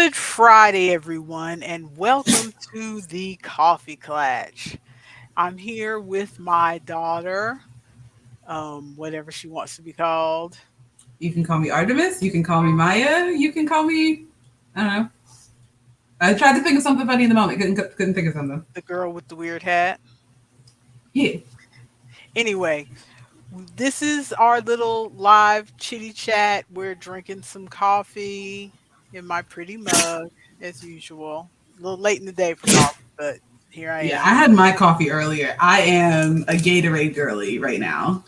Good Friday, everyone, and welcome to the Coffee Klatsch. I'm here with my daughter, whatever she wants to be called, You can call me Artemis. You can call me Maya. You can call me, I don't know. I tried to think of something funny in the moment. Couldn't think of something. the girl with the weird hat. Yeah. Anyway, this is our little live chitty chat. We're drinking some coffee in my pretty mug, as usual. A little late in the day for coffee, but here I Yeah, am. I had my coffee earlier. I am a Gatorade girly right now.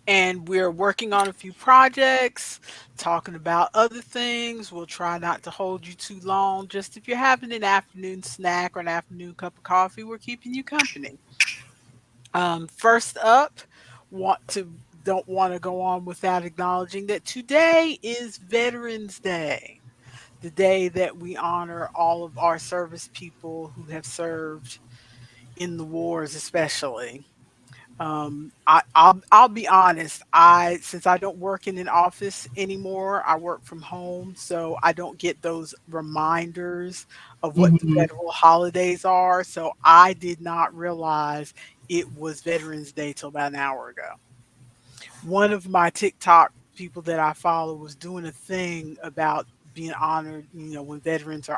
And we're working on a few projects, talking about other things. We'll try not to hold you too long. Just if you're having an afternoon snack or an afternoon cup of coffee, we're keeping you company. First up, don't want to go on without acknowledging that today is Veterans Day, the day that we honor all of our service people who have served in the wars, especially. I'll be honest. I Since I don't work in an office anymore, I work from home, so I don't get those reminders of what the Hmm. federal holidays are. So I did not realize it was Veterans Day till about an hour ago. One of my TikTok people that I follow was doing a thing about being honored, when veterans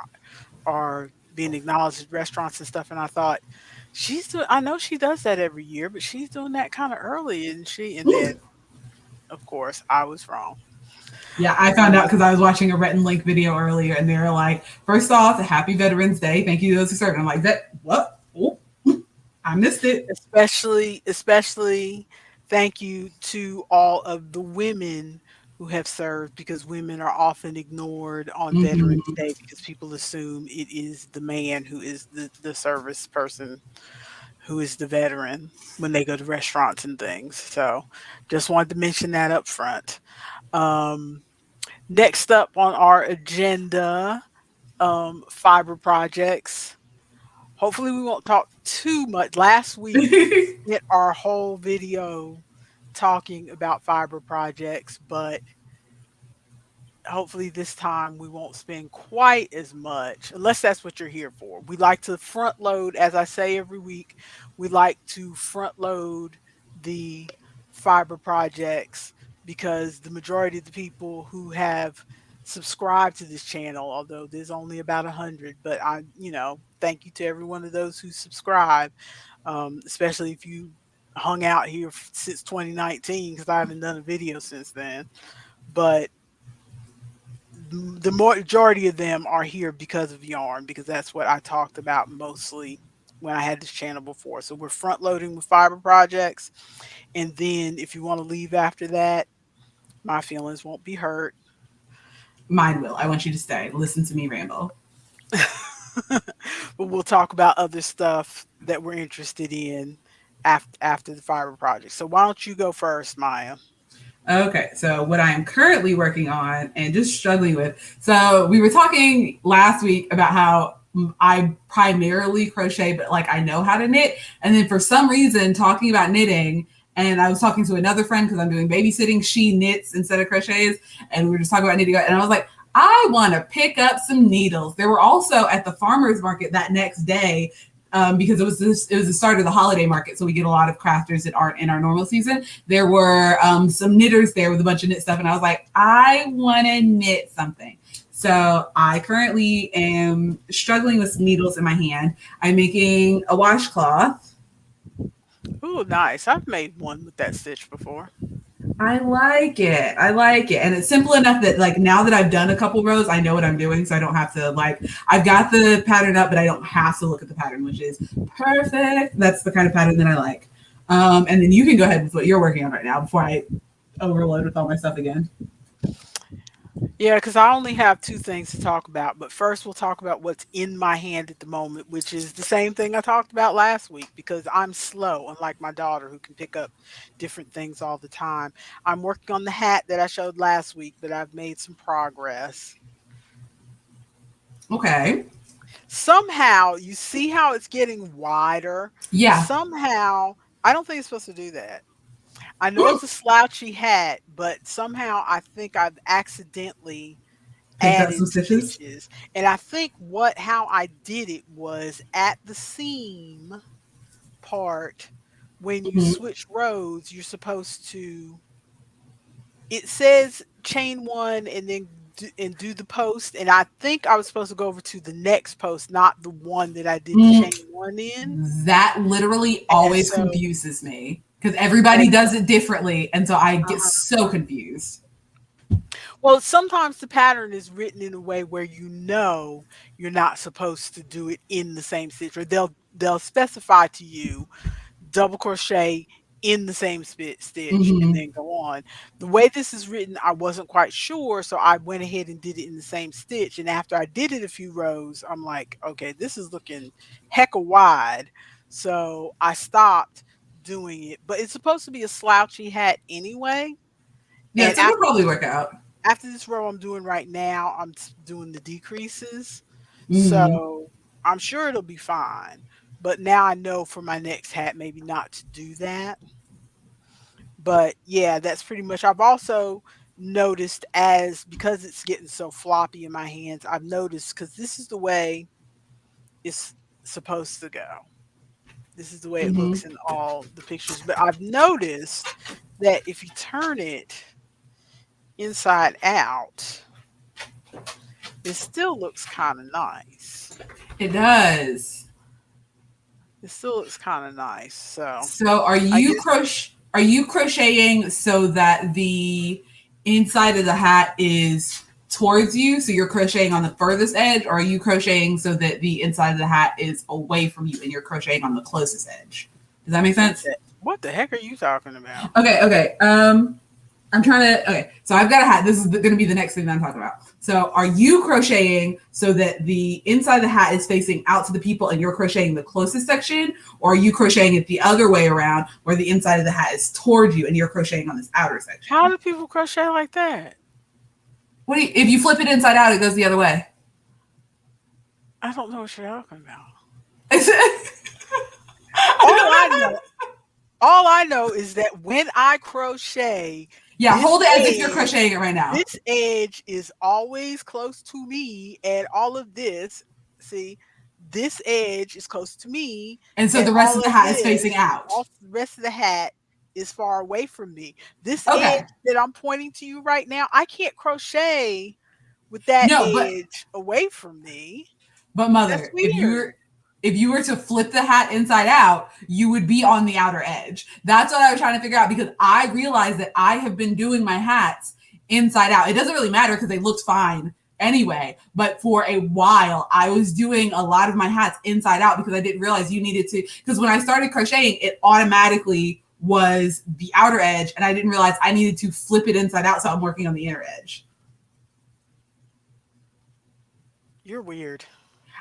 are being acknowledged at restaurants and stuff. And I thought, I know she does that every year, but she's doing that kind of early, isn't she? And then, of course, I was wrong. Yeah, I found out Um, because I was watching a Rhett and Link video earlier, and they were like, first off, Happy Veterans Day. Thank you to those who served. I'm like, that, what? Oh, I missed it. especially thank you to all of the women who have served, because women are often ignored on Veterans Hmm. Day because people assume it is the man who is the service person, who is the veteran when they go to restaurants and things. So just wanted to mention that up front. Um, Next up on our agenda, fiber projects. Hopefully, we won't talk too much. Last week, we spent our whole video talking about fiber projects, but hopefully this time we won't spend quite as much, unless that's what you're here for. We like to front load, as I say every week, we like to front load the fiber projects because the majority of the people who have subscribed to this channel, although there's only about 100, but thank you to every one of those who subscribe, especially if you hung out here since 2019, because I haven't done a video since then. But the majority of them are here because of yarn, because that's what I talked about mostly when I had this channel before. So we're front loading with fiber projects, and then if you want to leave after that, my feelings won't be hurt. Mine will. I want you to stay. Listen to me ramble. But we'll talk about other stuff that we're interested in after the fiber project. So why don't you go first, Maya? Okay, so what I am currently working on and just struggling with. So we were talking last week about how I primarily crochet, but like I know how to knit. And then for some reason, talking about knitting, and I was talking to another friend because I'm doing babysitting. She knits instead of crochets, and we were just talking about knitting. And I was like, I want to pick up some needles. There were also at the farmers market that next day, because it was the start of the holiday market, so we get a lot of crafters that aren't in our normal season. There were some knitters there with a bunch of knit stuff, and I was like, I want to knit something. So I currently am struggling with needles in my hand. I'm making a washcloth. Ooh, nice. I've made one with that stitch before. I like it. I like it. And it's simple enough that like now that I've done a couple rows, I know what I'm doing. So I don't have to like I've got the pattern up, but I don't have to look at the pattern, which is perfect. That's the kind of pattern that I like. And then you can go ahead with what you're working on right now before I overload with all my stuff again. Yeah, because I only have two things to talk about. But first, we'll talk about what's in my hand at the moment, which is the same thing I talked about last week, because I'm slow, unlike my daughter, who can pick up different things all the time. I'm working on the hat that I showed last week, but I've made some progress. Okay. Somehow, you see how it's getting wider? Yeah. Somehow, I don't think it's supposed to do that. I know it's a slouchy hat, but somehow I think I've accidentally Picked up some added stitches. stitches. And I think what how I did it was at the seam part, when you Hmm. switch rows, you're supposed to, it says chain one and then do the post, and I think I was supposed to go over to the next post, not the one that I did the chain one in. That literally And always so, confuses me because everybody and does it differently. And so I get uh so confused. well, sometimes the pattern is written in a way where you know you're not supposed to do it in the same stitch, or they'll specify to you double crochet in the same stitch and Hmm. then go on. The way this is written, I wasn't quite sure, so I went ahead and did it in the same stitch. And after I did it a few rows, I'm like, okay, this is looking hecka wide. So I stopped doing it. But it's supposed to be a slouchy hat anyway. Yeah, And so it'll probably work out. after this row I'm doing right now, I'm doing the decreases. Hmm. So I'm sure it'll be fine. But now I know for my next hat maybe not to do that. But yeah, that's pretty much, I've also noticed, as because it's getting so floppy in my hands, I've noticed, because this is the way it's supposed to go. This is the way it Hmm. looks in all the pictures. But I've noticed that if you turn it inside out, it still looks kind of nice. It does. It still looks kind of nice. So So I guess, are you crocheting so that the inside of the hat is towards you? So you're crocheting on the furthest edge, or are you crocheting so that the inside of the hat is away from you and you're crocheting on the closest edge? Does that make sense? what the heck are you talking about? Okay, okay. I'm trying to. Okay, so I've got a hat. This is going to be the next thing that I'm talking about. So, are you crocheting so that the inside of the hat is facing out to the people, and you're crocheting the closest section, or are you crocheting it the other way around, where the inside of the hat is towards you, and you're crocheting on this outer How section? do people crochet like that? What do you, if you flip it inside out, it goes the other way. I don't know what you're talking about. I All don't I know. know all I know is that when I crochet, Yeah, this hold it as if you're edge crocheting it right now. this edge is always close to me, and all of this, see, this edge is close to me, And so and the rest all of the of hat is facing this, out. all the rest of the hat is far away from me. This Okay. edge that I'm pointing to you right now, I can't crochet with that No, edge away from me. but That's mother, weird. if you were to flip the hat inside out, you would be on the outer edge. That's what I was trying to figure out because I realized that I have been doing my hats inside out. It doesn't really matter because they looked fine anyway. But for a while, I was doing a lot of my hats inside out because I didn't realize you needed to. Because when I started crocheting, it automatically was the outer edge, and I didn't realize I needed to flip it inside out, so I'm working on the inner edge. You're weird.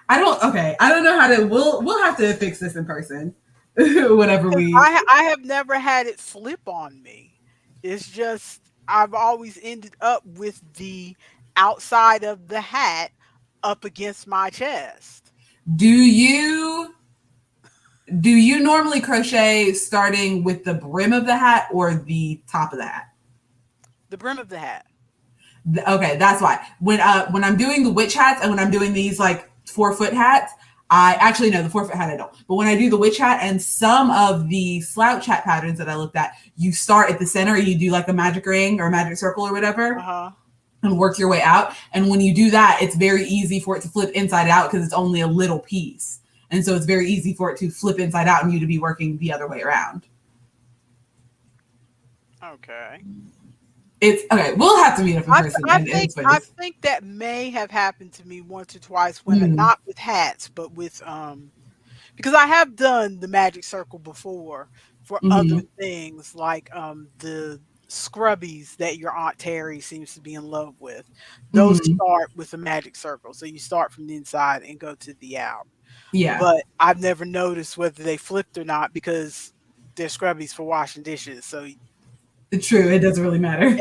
I don't. Okay, I don't know how to. We'll have to fix this in person. Whenever 'Cause we. I have never had it flip on me. It's just I've always ended up with the outside of the hat up against my chest. Do you do you normally crochet starting with the brim of the hat or the top of the hat? The brim of the hat. Okay, that's why. When I'm doing the witch hats and when I'm doing these like 4 foot hats, I actually no the 4 foot hat I don't. But when I do the witch hat and some of the slouch hat patterns that I looked at, you start at the center, you do like a magic ring or a magic circle or whatever, Uh-huh. and work your way out. And when you do that, it's very easy for it to flip inside out because it's only a little piece. And so it's very easy for it to flip inside out and you to be working the other way around. Okay. It's okay. We'll have to meet up in person and explain I this. think that may have happened to me once or twice, when Mm, not with hats, but with because I have done the magic circle before for other mm-hmm. things, like the scrubbies that your Aunt Terry seems to be in love with. Those Mm-hmm. start with a magic circle. So you start from the inside and go to the out. Yeah, But I've never noticed whether they flipped or not, because they're scrubbies for washing dishes. So it's true. It doesn't really matter.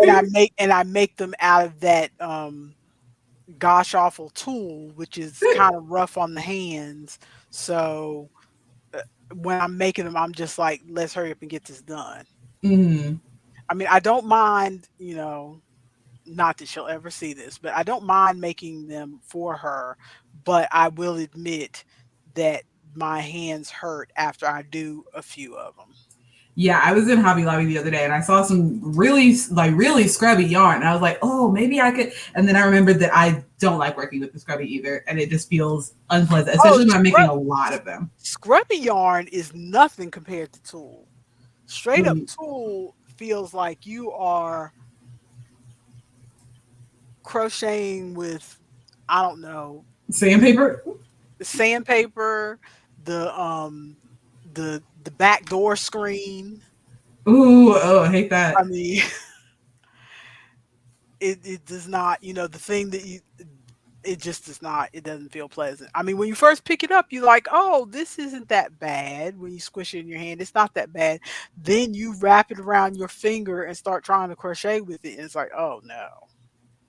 and I make them out of that gosh awful tool, which is kind of rough on the hands. So uh, when I'm making them, I'm just like, let's hurry up and get this done. Mm-hmm. I mean, I don't mind, not that she'll ever see this, but I don't mind making them for her, but I will admit that my hands hurt after I do a few of them. Yeah, I was in Hobby Lobby the other day and I saw some really like really scrubby yarn. And I was like, oh, maybe I could. And then I remembered that I don't like working with the scrubby either, and it just feels unpleasant, Oh, especially when I'm making a lot of them. scrubby yarn is nothing compared to tulle. Straight up Mm, tulle feels like you are crocheting with, I don't know, sandpaper. the sandpaper, the back door screen. Ooh, oh, I hate that. I mean, it does not, the thing that you it just does not, it doesn't feel pleasant. I mean, when you first pick it up, you're like, "Oh, this isn't that bad." When you squish it in your hand, it's not that bad. Then you wrap it around your finger and start trying to crochet with it, and it's like, "Oh no.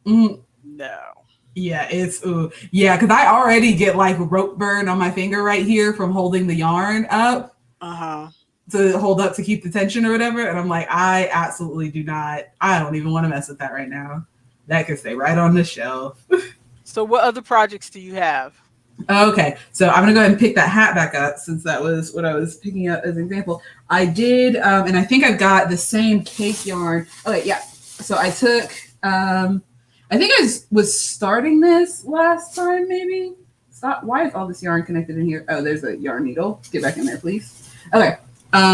Mm, No." yeah, it's ooh, yeah, because I already get like rope burn on my finger right here from holding the yarn up Uh-huh. to hold up to keep the tension or whatever. And I'm like, I absolutely do not. I don't even want to mess with that right now. That could stay right on the shelf. So what other projects do you have? Okay, so I'm gonna go ahead and pick that hat back up since that was what I was picking up as an example. I did, and I think I've got the same cake yarn. Okay, yeah. So I took, I think was starting this last time, maybe. Stop. Why is all this yarn connected in here? Oh, there's a yarn needle. Get back in there, please. Okay.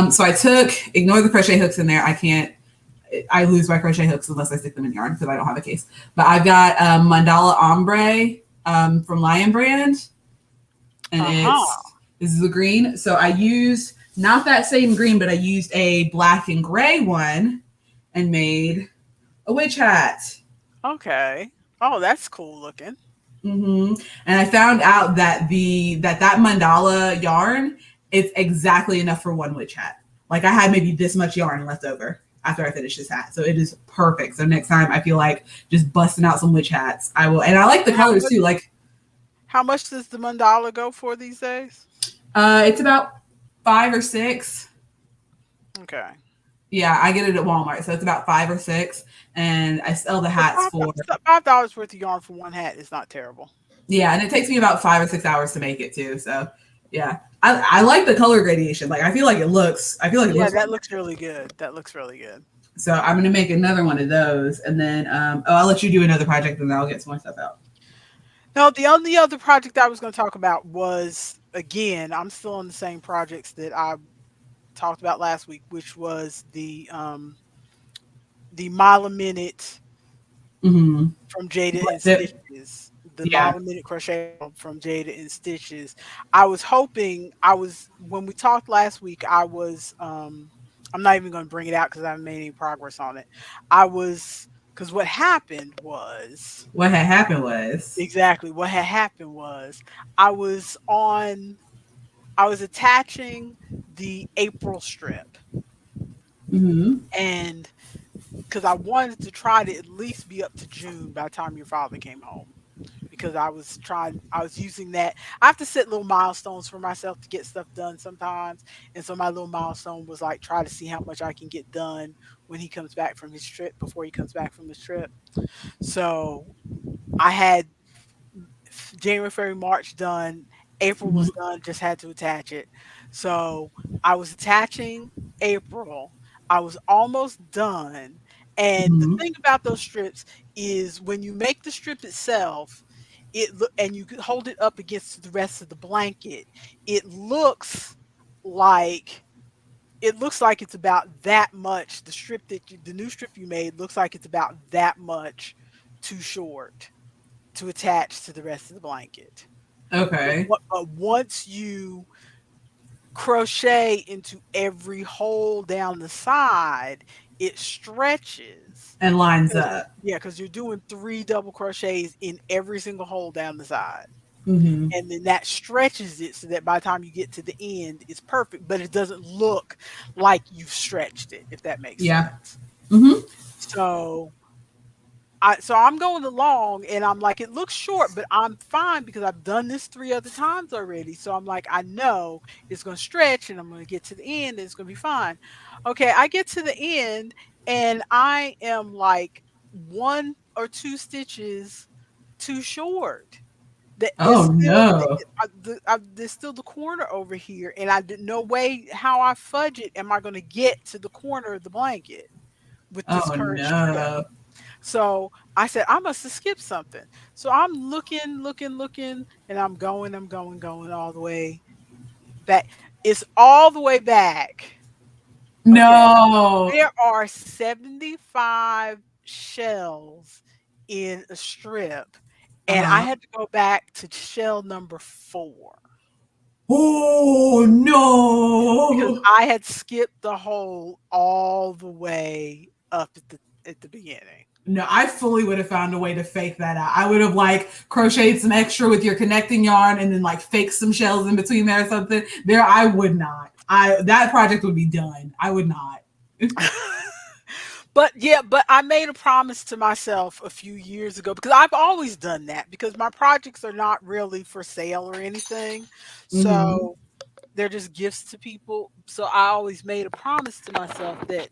So I took, ignore the crochet hooks in there. I can't. I lose my crochet hooks unless I stick them in yarn because I don't have a case. But I've got Mandala Ombre from Lion Brand, and Uh-huh. this is the green. So I used not that same green, but I used a black and gray one and made a witch hat. Okay. Oh, that's cool looking. And I found out that that mandala yarn is exactly enough for one witch hat. Like I had maybe this much yarn left over after I finished this hat, so it is perfect. So next time I feel like just busting out some witch hats, I will. And I like the And colors too. Like how much does the mandala go for these days? it's about 5 or 6. Okay. Yeah, I get it at Walmart, so it's about 5 or 6, and I sell the So hats for $5 worth of yarn for one hat is not terrible. yeah, and it takes me about 5 or 6 hours to make it too. So yeah, I like the color gradation. Like I feel like it Yeah, looks that really looks really good. That looks really good. good. So I'm gonna make another one of those, and then I'll let you do another project, and then I'll get some more stuff out. No, the only other project I was going to talk about was, again, I'm still on the same projects that I talked about last week, which was the mile a minute Mm-hmm. from Jada and Zip. Stitches. The Yeah. mile a minute crochet from Jada and Stitches. I was hoping, I was when we talked last week, I'm not even going to bring it out because I haven't made any progress on it. I was because what happened was What had happened was. exactly what had happened was I was on I was attaching the April strip, Mm-hmm. and because I wanted to try to at least be up to June by the time your father came home. Because I was using that. I have to set little milestones for myself to get stuff done sometimes. And so my little milestone was like try to see how much I can get done when he comes back from his trip, before he comes back from his trip. So I had January, February, March done. April was Mm-hmm. done, just had to attach it. So I was attaching April. I was almost done. And the Mm-hmm. thing about those strips is when you make the strip itself, and you could hold it up against the rest of the blanket, it looks like it's about that much. The new strip you made looks like it's about that much too short to attach to the rest of the blanket. Okay. But once you crochet into every hole down the side, it stretches. And lines 'Cause up. yeah, because you're doing 3 double crochets in every single hole down the side. Mm-hmm. And then that stretches it so that by the time you get to the end, it's perfect, but it doesn't look like you've stretched it, if that makes Yeah. sense. Mm-hmm. So I'm going along and I'm like, it looks short, but I'm fine because I've done this 3 other times already. So I'm like, I know it's going to stretch and I'm going to get to the end and it's going to be fine. Okay, I get to the end and I am like one. or two stitches too short. That it's Oh still no. there's still the corner over here, and I didn't no way how I fudge it am I going to get to the corner of the blanket with this Oh current strip. no. So I said I must have skipped something. So I'm looking, looking, looking, and I'm going, going all the way back. It's all the way back. Okay. No. There are 75 shells in a strip, and I Uh-huh. had to go back to shell number 4 Oh because no. I had skipped the hole all the way up at the beginning. No, I fully would have found a way to fake that out. I would have like crocheted some extra with your connecting yarn and then like fake some shells in between there or something. There, I would not. I that project would be done. I would not. But yeah, but I made a promise to myself a few years ago because I've always done that because my projects are not really for sale or anything. Mm-hmm. So they're just gifts to people. So I always made a promise to myself that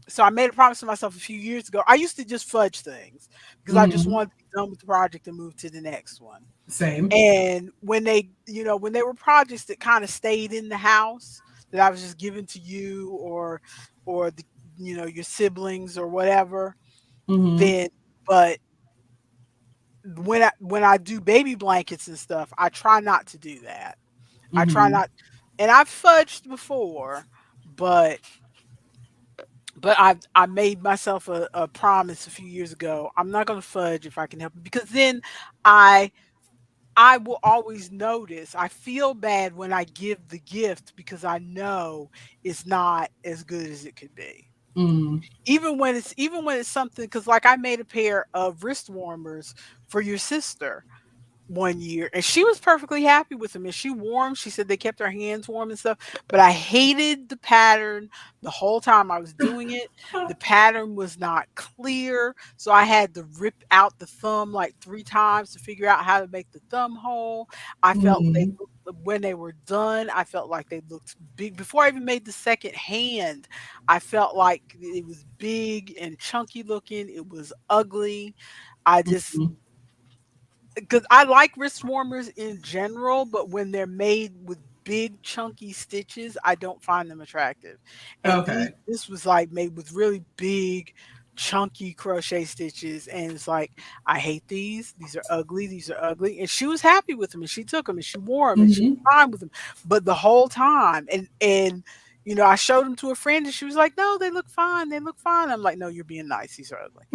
so I made a promise to myself a few years ago. I used to just fudge things because I just Mm-hmm. wanted to be done with the project and move to the next one. Same. And when they, when they were projects that kind of stayed in the house that I was just giving to you or the, your siblings or whatever, Mm-hmm. then but when I do baby blankets and stuff, I try not to do that. I try Mm-hmm. not, and I've fudged before, but I made myself a promise a few years ago. I'm not gonna fudge if I can help it because then I I will always notice. I feel bad when I give the gift because I know it's not as good as it could be. Mm. Even when it's something because like I made a pair of wrist warmers for your sister one year and she was perfectly happy with them and she wore 'em. She said they kept her hands warm and stuff, but I hated the pattern the whole time I was doing it. The pattern was not clear, so I had to rip out the thumb like 3 times to figure out how to make the thumb hole. I felt they Mm-hmm. looked when they were done, I felt like they looked big. Before I even made the second hand, I felt like it was big and chunky looking. It was ugly. I just Mm-hmm. because I like wrist warmers in general, but when they're made with big chunky stitches, I don't find them attractive. And Okay. this was like made with really big chunky crochet stitches and it's like I hate these. These are ugly. These are ugly. And she was happy with them and she took them and she wore them and she was Mm-hmm. fine with them. But the whole time and I showed them to a friend and she was like, "No, they look fine. They look fine." I'm like, "No, you're being nice. These are ugly."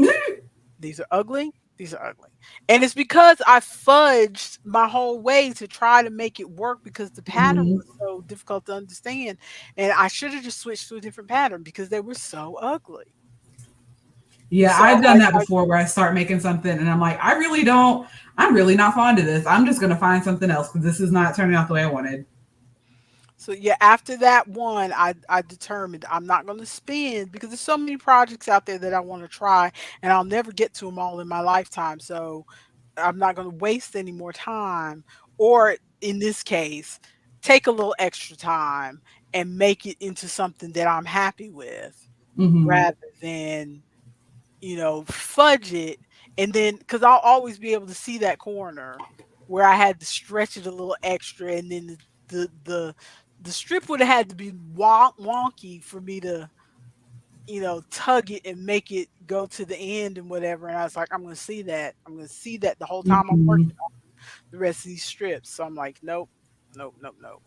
These are ugly. These are ugly. And it's because I fudged my whole way to try to make it work because the pattern Mm-hmm. was so difficult to understand. And I should have just switched to a different pattern because they were so ugly. Yeah, So I've done that before where I start making something and I'm like, I really don't, I'm really not fond of this. I'm just going to find something else because this is not turning out the way I wanted. so yeah, after that one, I determined I'm not going to spend because there's so many projects out there that I want to try and I'll never get to them all in my lifetime. So I'm not going to waste any more time, or in this case, take a little extra time and make it into something that I'm happy with Mm-hmm. rather than, fudge it. And then, because I'll always be able to see that corner where I had to stretch it a little extra, and then the strip would have had to be wonky for me to, tug it and make it go to the end and whatever. And I was like, I'm going to see that. I'm going to see that the whole time I'm Mm-hmm. working the rest of these strips. So I'm like, nope, nope, nope, nope,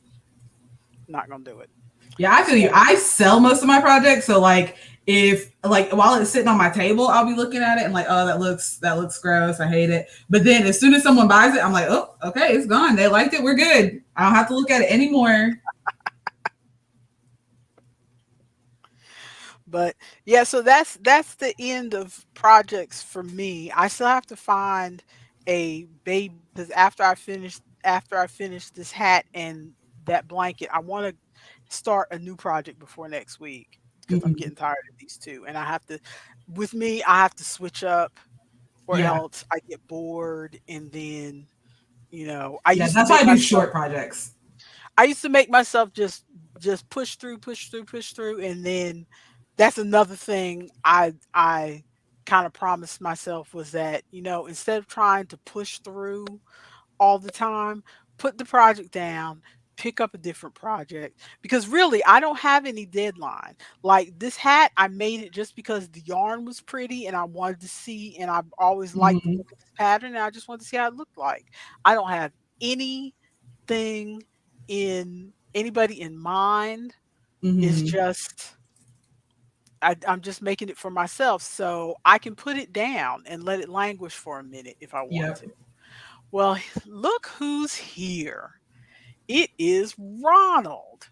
not gonna do it. Yeah, I feel So you. I sell most of my projects, so like if like while it's sitting on my table, I'll be looking at it and like, oh, that looks gross. I hate it. But then as soon as someone buys it, I'm like, oh, okay, it's gone. They liked it. We're good. I don't have to look at it anymore. but yeah, so that's the end of projects for me. I still have to find a baby because after I finish this hat and that blanket, I want to start a new project before next week because I'm Mm-hmm. getting tired of these two. And I have to with me, I have to switch up or Yeah, else I get bored and then, I yeah. used to That's why make I do myself short projects. just push through, push through, push through, and then that's another thing I kind of promised myself was that, instead of trying to push through all the time, put the project down, pick up a different project. Because really, I don't have any deadline. Like this hat, I made it just because the yarn was pretty and I wanted to see, and I've always liked the Mm-hmm. look of this pattern, and I just wanted to see how it looked like. I don't have anything in anybody in mind. It's Mm-hmm. just I'm just making it for myself so I can put it down and let it languish for a minute if I want Yep. to. Well, look who's here. It is Ronald.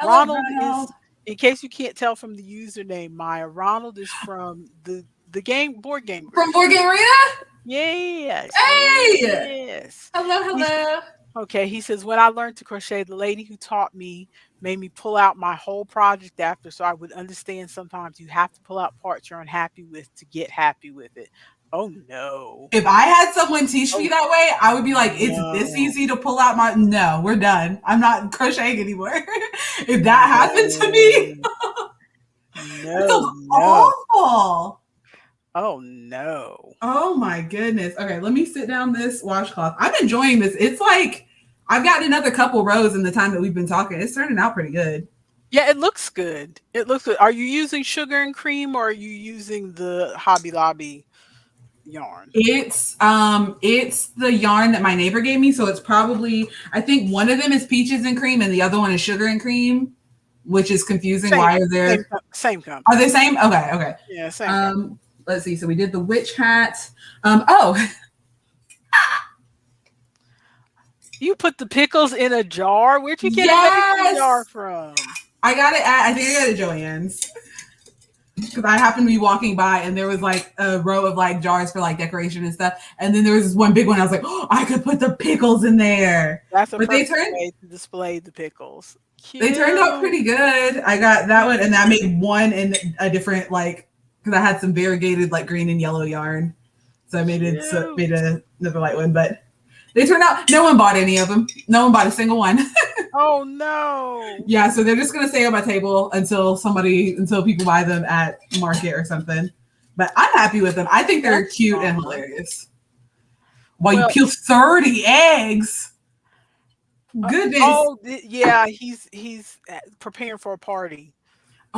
Hello, Ronald Ronald. is, in case you can't tell from the username, Maya, Ronald is from the game board game From group. Board Game Arena. Yes, Hey. yes. Hello, He's hello. okay. He says, when I learned to crochet, the lady who taught me made me pull out my whole project after so I would understand sometimes you have to pull out parts you're unhappy with to get happy with it. Oh no. If I had someone teach me Oh that way, I would be like, it's this no. easy to pull out my. No, we're done. I'm not crocheting anymore. If that happened to me, No. that No, sounds no. awful. Oh no. Oh my goodness. Okay, let me sit down this washcloth. I'm enjoying this. It's like I've gotten another couple rows in the time that we've been talking. It's turning out pretty good. Yeah, it looks good. It looks good. Are you using sugar and cream or are you using the Hobby Lobby yarn? It's the yarn that my neighbor gave me, so it's probably I think one of them is peaches and cream and the other one is sugar and cream, which is confusing. Same Why are same there same are they company. same? Okay, okay. Yeah, same company. Let's see. So we did the witch hat. Oh, You put the pickles in a jar? Where'd you get a mason jar yes. from? I got it at I think I got it at Joann's. Because I happened to be walking by and there was like a row of like jars for like decoration and stuff. And then there was this one big one. I was like, oh, I could put the pickles in there. That's a But perfect way to display the pickles. they turned out Cute. pretty good. I got that one and I made one in a different like because I had some variegated like green and yellow yarn. So I Cute. made another light one, but they turned out no one bought any of them. No one bought a single one. Oh no. Yeah, so they're just gonna stay on my table until people buy them at market or something. But I'm happy with them. I think they're That's cute and fine. hilarious. While you Well, peel 30 eggs. Goodness. yeah, he's preparing for a party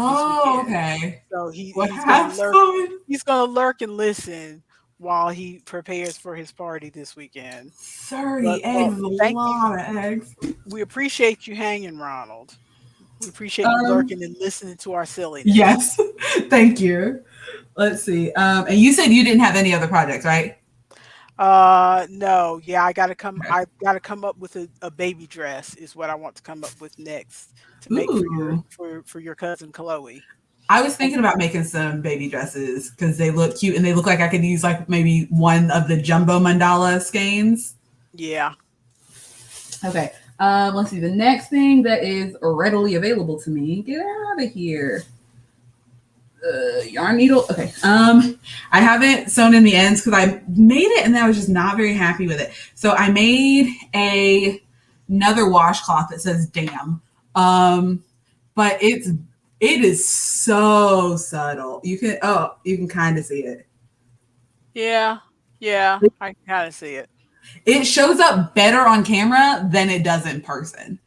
this Oh, weekend. okay. So Well, he's gonna have lurk. fun. He's gonna lurk and listen while he prepares for his party this weekend. 30 eggs Well, is a thank you. lot of eggs. We appreciate you hanging, Ronald. We appreciate you Um, lurking and listening to our silliness. yes. Thank you. Let's see. And you said you didn't have any other projects, right? No, yeah, Okay. I gotta come up with a baby dress is what I want to come up with next to make for Ooh. your cousin Chloe. I was And thinking about making some baby dresses because they look cute and they look like I could use like maybe one of the jumbo mandala skeins. yeah. Okay. Let's see. The next thing that is readily available to me. Get out of here. Yarn needle. Okay. I haven't sewn in the ends because I made it and then I was just not very happy with it. So I made another washcloth that says "damn," but it is so subtle. You can kind of see it. Yeah. Yeah, I can kinda see it. It shows up better on camera than it does in person.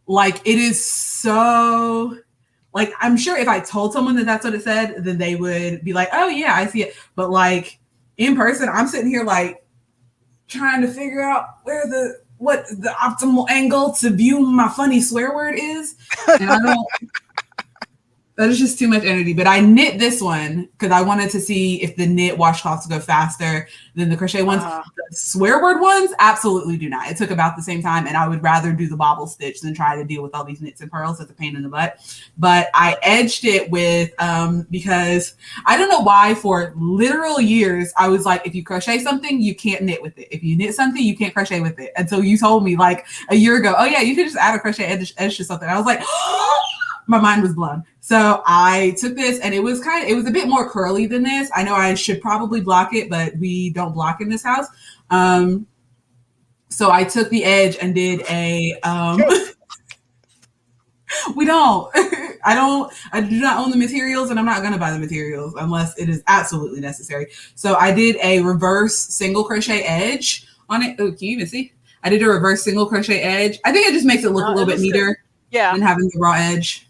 Like it is so like I'm sure if I told someone that that's what it said, then they would be like, "Oh yeah, I see it." But like in person, I'm sitting here like trying to figure out what the optimal angle to view my funny swear word is, and I don't that is just too much energy. But I knit this one because I wanted to see if the knit washcloths go faster than the crochet ones. Uh-huh. The swear word ones absolutely do not. It took about the same time, and I would rather do the bobble stitch than try to deal with all these knits and purls. It's a pain in the butt. But I edged it with because I don't know why for literal years I was like, if you crochet something, you can't knit with it. If you knit something, you can't crochet with it. Until you told me like a year ago, oh yeah, you could just add a crochet edge to something. I was like, my mind was blown. So I took this and it was a bit more curly than this. I know I should probably block it, but we don't block in this house. So I took the edge and did a we don't. I do not own the materials, and I'm not going to buy the materials unless it is absolutely necessary. So I did a reverse single crochet edge on it. Oh, can you even see? I did a reverse single crochet edge. I think it just makes it look a It little bit looks good. neater Yeah. than having the raw edge.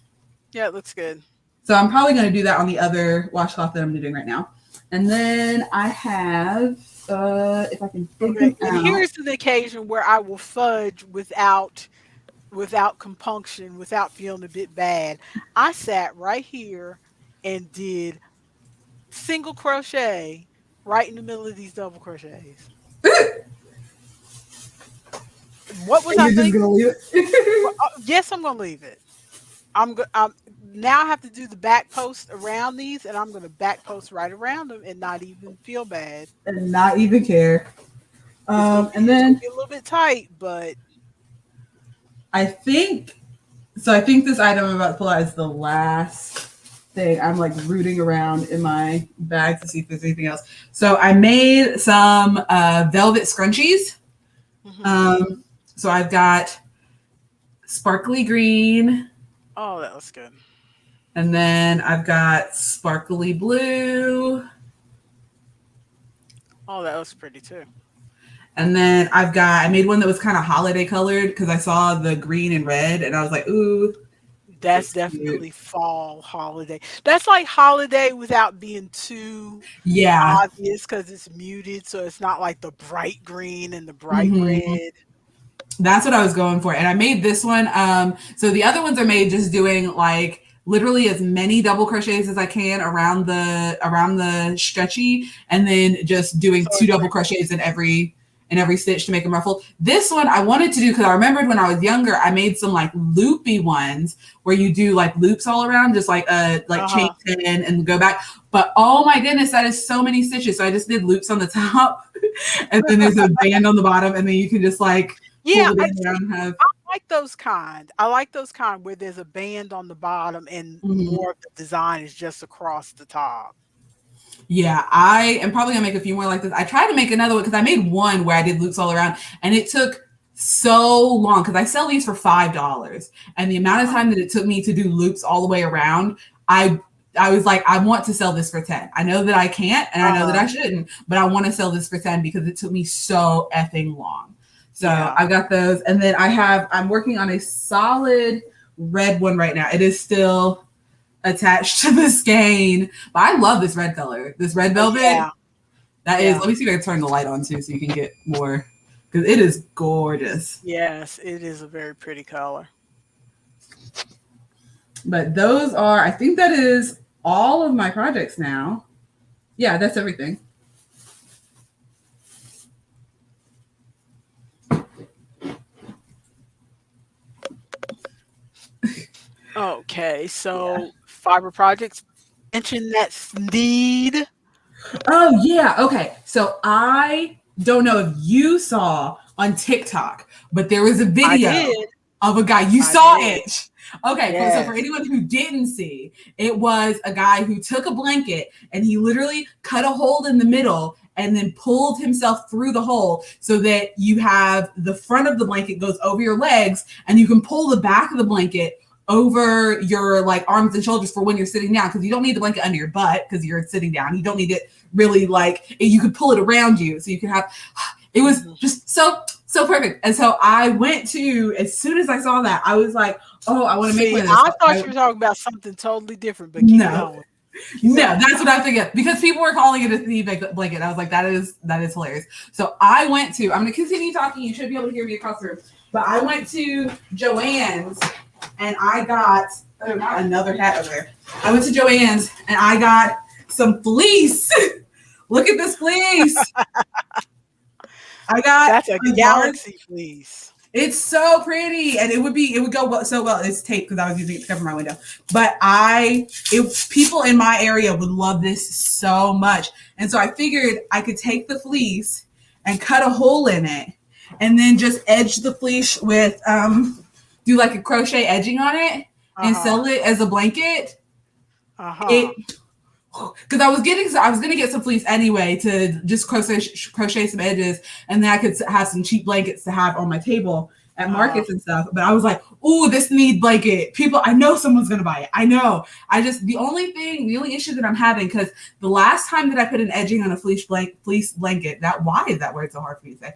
Yeah, it looks good. So I'm probably going to do that on the other washcloth that I'm doing right now. And then I have, if I can dig Okay. them And out. here's the occasion where I will fudge without compunction, without feeling a bit bad. I sat right here and did single crochet right in the middle of these double crochets. What was And I you're just going to thinking? leave Well, it. yes, I'm gonna leave it. I'm now I have to do the back post around these, and I'm gonna back post right around them and not even feel bad. And not even care. And It's gonna then be a little bit tight, but I think, so I think this item I'm about to pull out is the last thing. I'm like rooting around in my bag to see if there's anything else. So I made some velvet scrunchies. mhm. Um, so I've got sparkly green, Oh, that looks good. and then I've got sparkly blue, Oh, that looks pretty too. and then I made one that was kind of holiday colored because I saw the green and red, and I was like, ooh, this That's looks cute. definitely fall holiday. That's like holiday without being too Yeah. obvious because it's muted, so it's not like the bright green and the bright Mm-hmm. red. That's what I was going for. And I made this one. So the other ones are made just doing like literally as many double crochets as I can around the stretchy, and then just doing So two it's double like crochets in every stitch to make them ruffled. This one I wanted to do because I remembered when I was younger, I made some like loopy ones where you do like loops all around, just like chain uh-huh. 10 and go back. But oh my goodness, that is so many stitches. So I just did loops on the top, and then there's a band on the bottom, and then you can just like pull Yeah, the I band see. around and have. I like those kind. I like those kind where there's a band on the bottom and Mhm. more of the design is just across the top. Yeah, I am probably gonna make a few more like this. I tried to make another one because I made one where I did loops all around, and it took so long because I sell these for $5, and the amount of Uh-huh. time that it took me to do loops all the way around, I I was like, I want to sell this for 10. I know that I can't, and I know that Uh-huh. I shouldn't, but I want to sell this for 10 because it took me so effing long. So Yeah. I got those, and then I'm working on a solid red one right now. It is still attached to the skein. But I love this red color. This red velvet. Yeah. That is, Yeah. let me see if I can turn the light on too so you can get more. Because it is gorgeous. Yes, it is a very pretty color. But those are, I think that is all of my projects now. Yeah, that's everything. Okay, Yeah. so fiber projects mention that need. Oh, yeah. Okay. So I don't know if you saw on TikTok, but there was a I video did. of a guy. You I saw did. it. Okay. So for Yes. anyone who didn't see, it was a guy who took a blanket and he literally cut a hole in the middle and then pulled himself through the hole so that you have the front of the blanket goes over your legs and you can pull the back of the blanket over your like arms and shoulders for when you're sitting down because you don't need the blanket under your butt because you're sitting down. You don't need it really like you could pull it around you so you can have it was Mhm. just so perfect. And so I went to as soon as I saw that, I was like, oh, I want to make See, one of those. I So thought you were talking about something totally different, but keep no, going. Keep no, going. that's what I think because people were calling it a theme blanket. I was like, that is hilarious. So I went to I'm gonna continue talking. You should be able to hear me across the room. But I went to Joann's and I got not another hat over there. I went to Joann's and I got some fleece. Look at this fleece. I got That's a a yard. galaxy fleece. It's so pretty, and it would go so well. It's tape because I was using it to cover my window. But people in my area would love this so much, and so I figured I could take the fleece and cut a hole in it, and then just edge the fleece with do like a crochet edging on it and Uh-huh. sell it as a blanket. Uh-huh. It because I was gonna get some fleece anyway to just crochet some edges, and then I could have some cheap blankets to have on my table. at markets and stuff. But I was like, ooh, this need blanket. People, I know someone's gonna buy it. I know. The only issue that I'm having, because the last time that I put an edging on a fleece blanket, why is that word so hard for me to say?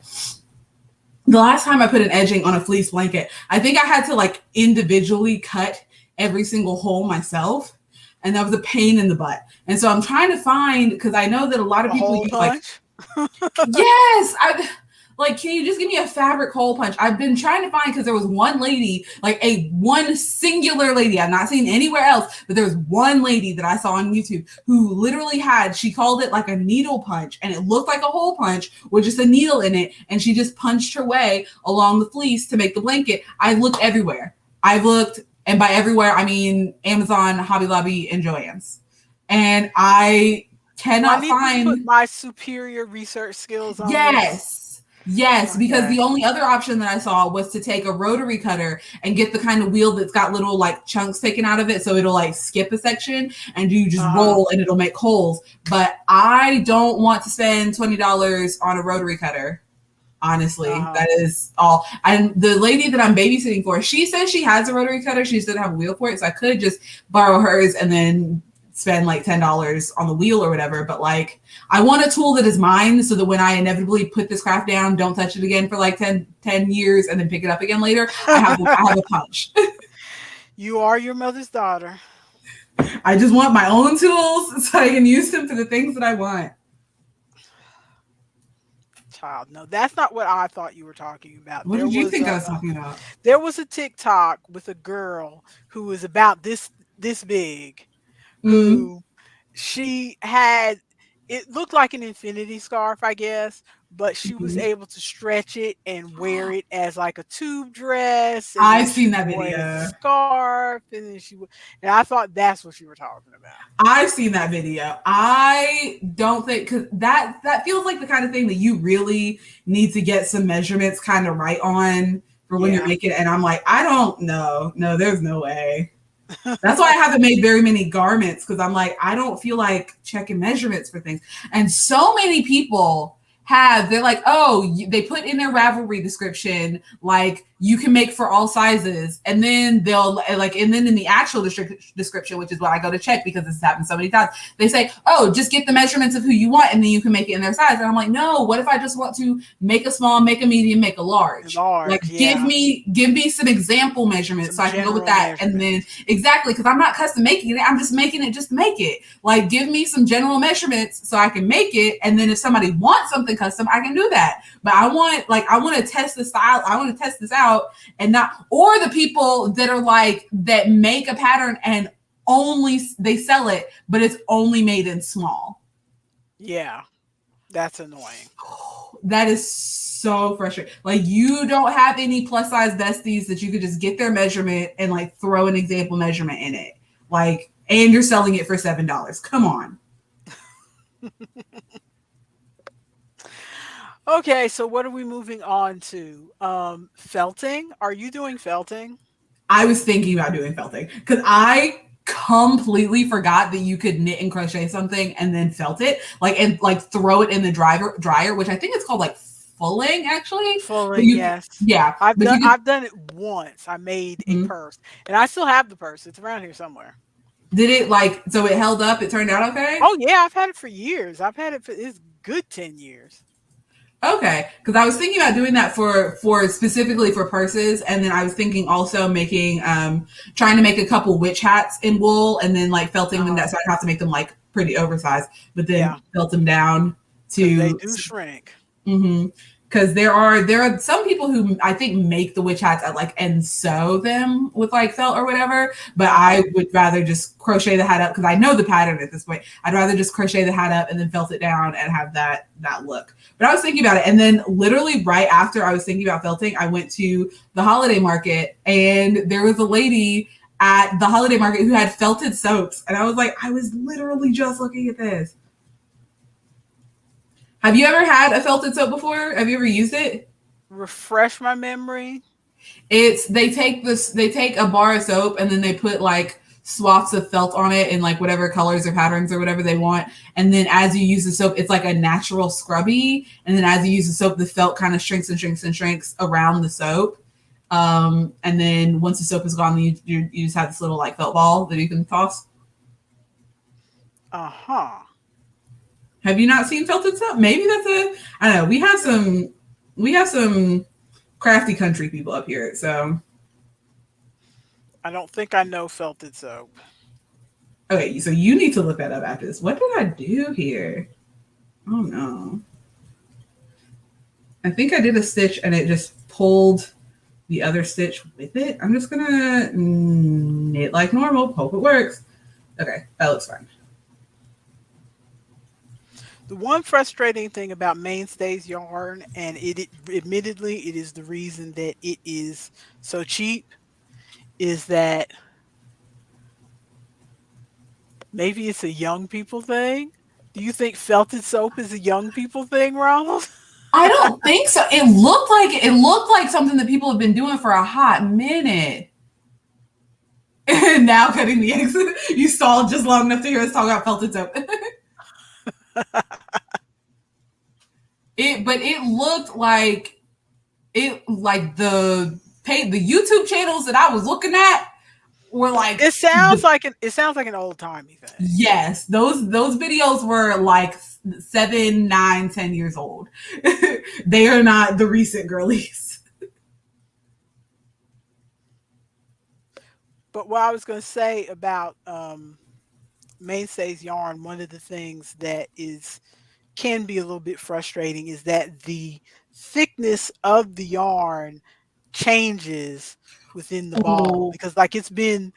The last time I put an edging on a fleece blanket, I think I had to like individually cut every single hole myself. And that was a pain in the butt. And so I'm trying to find, because I know that a lot of A people hole use like, punch. yes, like, can you just give me a fabric hole punch? I've been trying to find, because there was one lady, like one singular lady, I've not seen anywhere else, but there was one lady that I saw on YouTube who literally she called it like a needle punch, and it looked like a hole punch with just a needle in it, and she just punched her way along the fleece to make the blanket. I looked everywhere. And by everywhere, I mean Amazon, Hobby Lobby, and Joann's. And I Do I cannot need to put find. my superior research skills on this? Yes, because Okay. the only other option that I saw was to take a rotary cutter and get the kind of wheel that's got little like chunks taken out of it, so it'll like skip a section and you just Uh-huh. roll and it'll make holes. But I don't want to spend $20 on a rotary cutter. Honestly, Uh-huh. that is all. And the lady that I'm babysitting for, she says she has a rotary cutter. She doesn't have a wheel for it, so I could just borrow hers and then spend like $10 on the wheel or whatever. But like, I want a tool that is mine, so that when I inevitably put this craft down, don't touch it again for like 10 years and then pick it up again later, I have a punch. You are your mother's daughter. I just want my own tools so I can use them for the things that I want. Child. No, that's not what I thought you were talking about. What did you think I was talking about? There was a TikTok with a girl who was about this big, Mm-hmm. who she had, it looked like an infinity scarf, I guess, but she was able to stretch it and wear it as like a tube dress, and then I've she seen that wore it as a video. scarf, and then and I thought that's what you were talking about. I've seen that video. I don't think, because that feels like the kind of thing that you really need to get some measurements kind of right on for when you're Yeah. making it. And I'm like, I don't know. No, there's no way. That's why I haven't made very many garments, because I'm like, I don't feel like checking measurements for things. And so many people they're like, oh, they put in their Ravelry description, like, you can make for all sizes. And then they'll like, and then in the actual description, which is what I go to check because this has happened so many times, they say, oh, just get the measurements of who you want and then you can make it in their size. And I'm like, no, what if I just want to make a small, make a medium, make a large? Like, Large, give yeah. me some example measurements Some so I can go with general that. And then measurements. exactly, because I'm not custom making it. I'm just making it just to make it. Like, give me some general measurements so I can make it. And then if somebody wants something custom, I can do that. But I want to test the style. I want to test this out, and not, or the people that are like, that make a pattern and only they sell it, but it's only made in small. Yeah. That's annoying. That is so frustrating. Like, you don't have any plus size besties that you could just get their measurement and like throw an example measurement in it. Like, and you're selling it for $7. Come on. Okay, so what are we moving on to? Felting? Are you doing felting? I was thinking about doing felting because I completely forgot that you could knit and crochet something and then felt it, like, and like throw it in the dryer, which I think it's called like fulling actually. But Fulling, you, yes. yeah, but you could. I've done it once. I made a Mhm. purse. And I still have the purse. It's around here somewhere. Did it like, so it held up? It turned out okay. Oh yeah, I've had it for years. I've had it for it's good 10 years. Okay, because I was thinking about doing that for specifically for purses, and then I was thinking also making trying to make a couple witch hats in wool, and then like felting them, Uh-huh. that so I have to make them like pretty oversized, but then Yeah, felt them down because they to. do shrink. Mm-hmm. Because there are some people who I think make the witch hats at like and sew them with like felt or whatever, but I Uh-huh. would rather just crochet the hat up because I know the pattern at this point. I'd rather just crochet the hat up and then felt it down and have that look. But I was thinking about it, and then literally right after I was thinking about felting, I went to the holiday market, and there was a lady at the holiday market who had felted soaps, and I was like, I was literally just looking at this. Have you ever had a felted soap before? Have you ever used it? Refresh my memory. It's they take a bar of soap and then they put like swaths of felt on it in like whatever colors or patterns or whatever they want. And then as you use the soap, it's like a natural scrubby. And then as you use the soap, the felt kind of shrinks and shrinks and shrinks around the soap. And then once the soap is gone, you just have this little like felt ball that you can toss. Uh-huh. Have you not seen felted soap? Maybe that's a I don't know. We have some crafty country people up here. So I don't think I know felted soap. okay, so you need to look that up after this. What did I do here? Oh no. I think I did a stitch and it just pulled the other stitch with it. I'm just gonna knit like normal. Hope it works. Okay, that looks fine. The one frustrating thing about Mainstays yarn, and admittedly it is the reason that it is so cheap, is that maybe it's a young people thing. Do you think felted soap is a young people thing, Ronald? I don't think so. It looked like something that people have been doing for a hot minute. And now cutting the eggs. You stalled just long enough to hear us talk about felted soap. But it looked like the YouTube channels that I was looking at were like It sounds like an old timey thing. yes, those videos were like 7, 9, 10 years old. They are not the recent girlies. But what I was going to say about Mainstays yarn, one of the things that is can be a little bit frustrating is that the thickness of the yarn changes within the ball Oh, because like it's been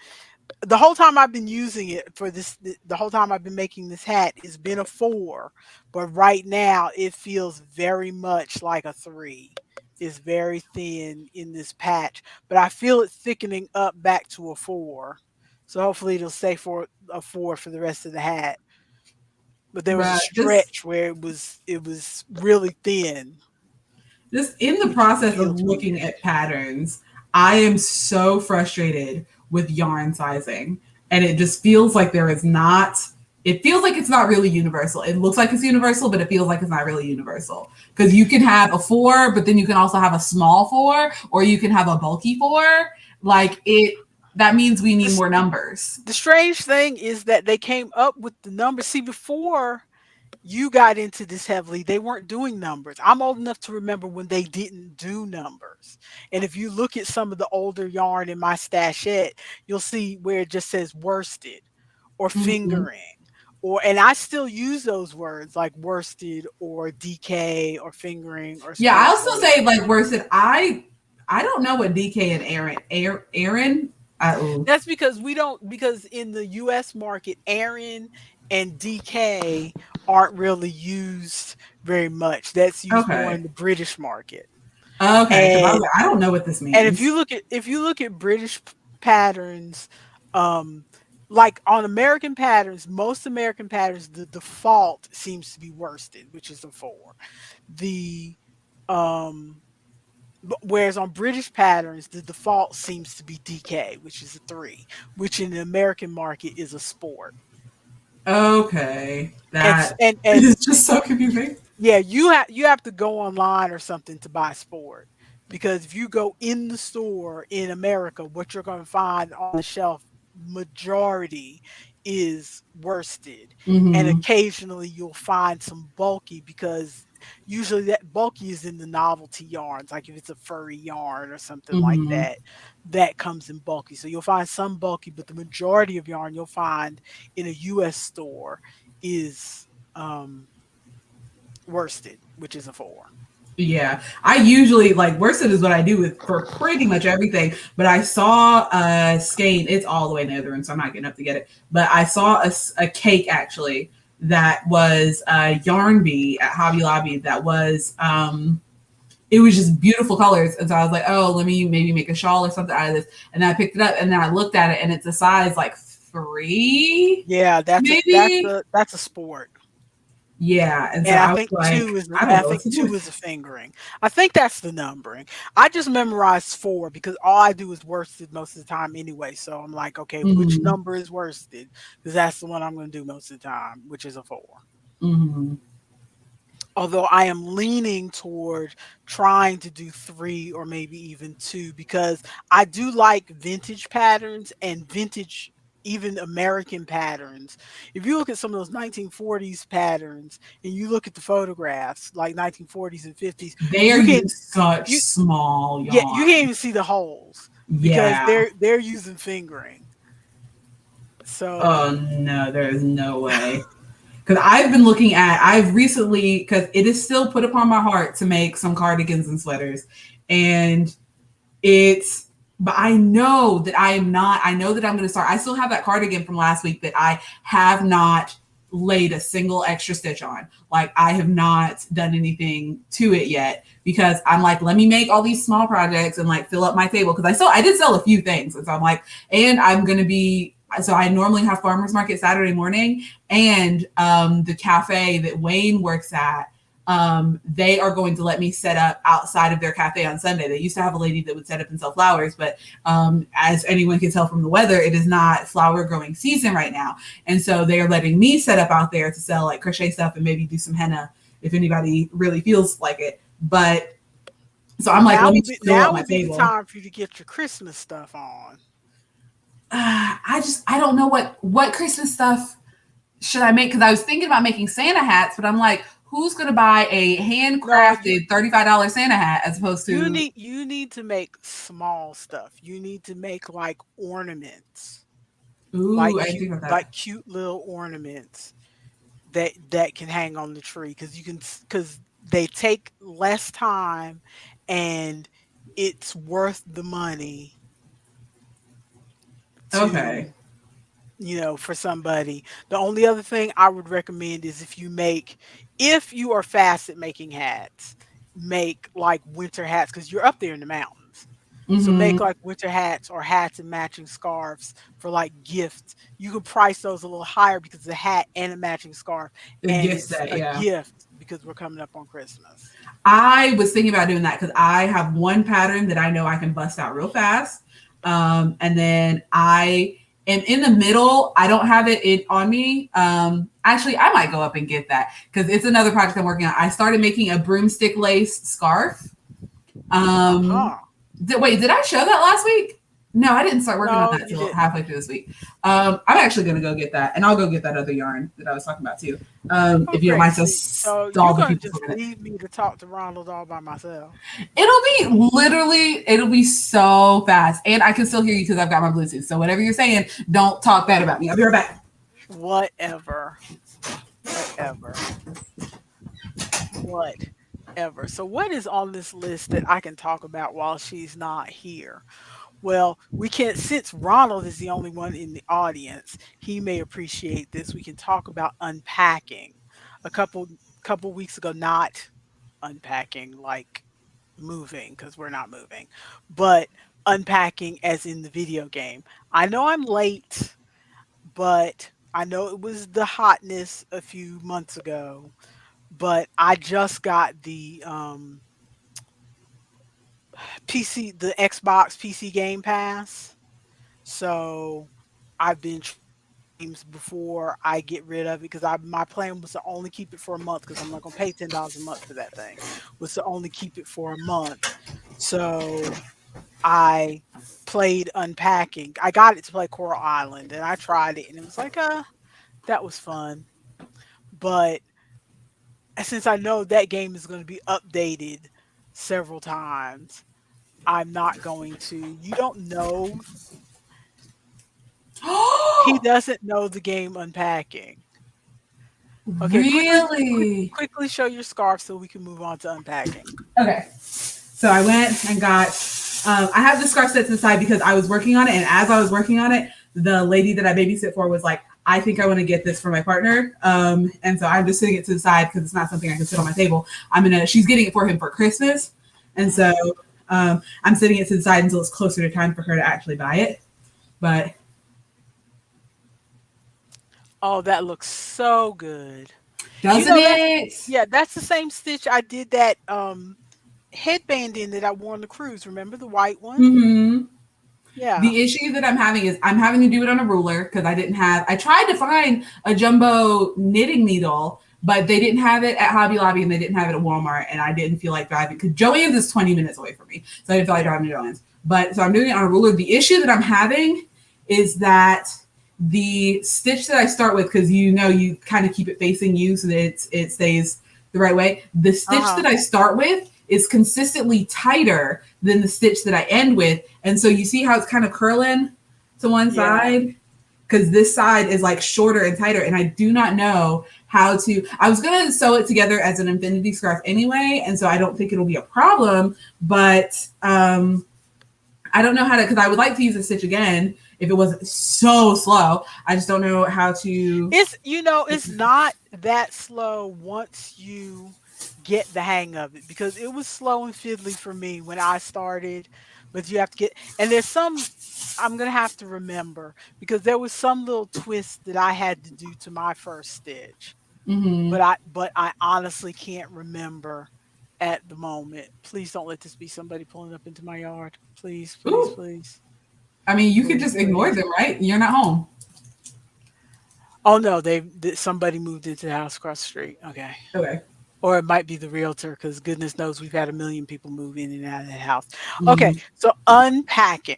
the whole time I've been using it for the whole time I've been making this hat, it's been a 4, but right now it feels very much like a 3. It's very thin in this patch, but I feel it thickening up back to a 4. So hopefully it'll stay for a 4 for the rest of the hat. But there was a bruh, just stretch where it was really thin, just in the which process of feels looking weird. at patterns, I am so frustrated with yarn sizing. And it just feels like there is not, it feels like it's not really universal. It looks like it's universal, but it feels like it's not really universal. Because you can have a 4, but then you can also have a small 4, or you can have a bulky 4. Like that means we need This more numbers. the strange thing is that they came up with the numbers. See, before you got into this heavily, they weren't doing numbers. I'm old enough to remember when they didn't do numbers. And if you look at some of the older yarn in my stashette, you'll see where it just says worsted or Mhm. fingering. And I still use those words like worsted or DK or fingering or Yeah, I sport also say weight. like worsted. I don't know what DK and Aaron. Ooh. That's because we don't because in the US market, Aaron and DK aren't really used very much. That's used more Okay. in the British market. Okay, because I was And like, I don't know what this and if means. you look at British patterns, um, like on American patterns, most American patterns, the default seems to be worsted, which is a 4. The um Whereas on British patterns, the default seems to be DK, which is a 3, which in the American market is a sport. Okay, And that and is just so confusing. yeah, you have to go online or something to buy sport because if you go in the store in America, what you're going to find on the shelf majority is worsted, and Mm-hmm. occasionally you'll find some bulky because usually that bulky is in the novelty yarns, like if it's a furry yarn or something like Mm-hmm. that, that comes in bulky. So you'll find some bulky, but the majority of yarn you'll find in a US store is worsted, which is a 4. Yeah, I usually like worsted is what I do with for pretty much everything. But I saw a skein. It's all the way in the other room, so I'm not getting up to get it. But I saw a cake actually that was yarn bee at Hobby Lobby. That was it was just beautiful colors. And so I was like, oh, let me maybe make a shawl or something out of this. And then I picked it up and then I looked at it and it's a size like 3, Yeah, maybe. that's a sport. Yeah. And so And I was like, I don't I know what think to do 2 with is a fingering. I think that's the numbering. I just memorized 4 because all I do is worsted most of the time anyway. So I'm like, okay, it. which Mm-hmm. number is worsted? Because that's the one I'm going to do most of the time, which is a 4. Mm-hmm. Although I am leaning toward trying to do 3 or maybe even 2, because I do like vintage patterns and vintage, even American patterns. If you look at some of those 1940s patterns and you look at the photographs, like 1940s and 50s, They are you can using such you small yeah, you can't yarn. even see the holes because Yeah. they're using fingering. Oh So no, there is no way. Because I've been looking at, I've recently, because it is still put upon my heart to make some cardigans and sweaters. And it's, but I know that I am not, I know that I'm going to start. I still have that cardigan from last week that I have not laid a single extra stitch on. Like I have not done anything to it yet because I'm like, let me make all these small projects and like fill up my table. Cause I did sell a few things. And so I'm like, and I'm going to be, so I normally have farmers market Saturday morning and the cafe that Wayne works at, they are going to let me set up outside of their cafe on Sunday. They used to have a lady that would set up and sell flowers, but as anyone can tell from the weather, it is not flower growing season right now. And so they are letting me set up out there to sell like crochet stuff and maybe do some henna if anybody really feels like it. But so well, I'm like, let me just fill up now my would be the table. time for you to get your Christmas stuff on. I don't know what Christmas stuff should I make? Because I was thinking about making Santa hats, but I'm like, who's going to buy a No, you handcrafted $35 Santa hat as opposed to you need to make small stuff. You need to make like ornaments, ooh, I didn't think about that. like cute little ornaments that can hang on the tree because because they take less time and it's worth the money Okay. to, for somebody. The only other thing I would recommend is if you are fast at making hats, make like winter hats because you're up there in the mountains. So make Mm-hmm. like winter hats or hats and matching scarves for like gifts. You can price those a little higher because it's a hat and a matching scarf, The and gift it's set, a yeah. gift because we're coming up on Christmas. I was thinking about doing that because I have one pattern that I know I can bust out real fast. And then I am in the middle. I don't have it on me. Actually, I might go up and get that because it's another project I'm working on. I started making a broomstick lace scarf. Um, Uh-huh. wait, did I show that last week? No, I didn't start working on No, that you till didn't. halfway through this week. I'm actually going to go get that, and I'll go get that other yarn that I was talking about too. Oh, If you don't great. mind, to So you're stall the gonna people for just a minute. leave me to talk to Ronald all by myself. It'll be so fast, and I can still hear you because I've got my Bluetooth. So whatever you're saying, don't talk bad about me. I'll be right back. Whatever. Whatever. Whatever. So what is on this list that I can talk about while she's not here? Well, we can't, since Ronald is the only one in the audience, he may appreciate this. We can talk about unpacking. A couple weeks ago, not unpacking like moving because we're not moving, but unpacking as in the video game. I know I'm late, but I know it was the hotness a few months ago, but I just got the PC, the Xbox PC Game Pass. So I've been games before I get rid of it because my plan was to only keep it for a month because I'm not gonna pay $10 a month for that thing. Was to only keep it for a month. So I played Unpacking. I got it to play Coral Island and I tried it and it was like, that was fun. But since I know that game is going to be updated several times, I'm not going to. You don't know. He doesn't know the game Unpacking. Okay, Really? quickly show your scarf so we can move on to unpacking. Okay. So I went and got. I have the scarf set to the side because I was working on it, and as I was working on it, the lady that I babysit for was like, "I think I want to get this for my partner," and so I'm just sitting it to the side because it's not something I can sit on my table. She's getting it for him for Christmas, and so Mhm. I'm sitting it to the side until it's closer to time for her to actually buy it. But Oh, that looks so good. You doesn't know that's it? yeah, that's the same stitch I did that headband in that I wore on the cruise. Remember the white one? Mm-hmm. Yeah. The issue that I'm having is I'm having to do it on a ruler because I didn't have. I tried to find a jumbo knitting needle, but they didn't have it at Hobby Lobby and they didn't have it at Walmart, and I didn't feel like driving because Joann's is 20 minutes away from me, so I didn't feel like driving to Joann's. But so I'm doing it on a ruler. The issue that I'm having is that the stitch that I start with, because you kind of keep it facing you so that it stays the right way. The stitch that I start with is consistently tighter than the stitch that I end with, and so you see how it's kind of curling to one side, because this side is like shorter and tighter, and I do not know how to. I was gonna sew it together as an infinity scarf anyway, and so I don't think it'll be a problem, but I don't know how to, because I would like to use a stitch again if it wasn't so slow. I just don't know how to. It's not that slow once you get the hang of it, because it was slow and fiddly for me when I started. But you have to get, and there's some I'm gonna have to remember, because there was some little twist that I had to do to my first stitch, Mm-hmm. but I honestly can't remember at the moment. Please don't let this be somebody pulling up into my yard. Please, please, Ooh. please, I mean, you could please, just ignore please. them, right? You're not home. Oh no, somebody moved into the house across the street. Okay. Okay. Or it might be the realtor, because goodness knows we've had a million people move in and out of that house. Okay, Mm-hmm. so unpacking.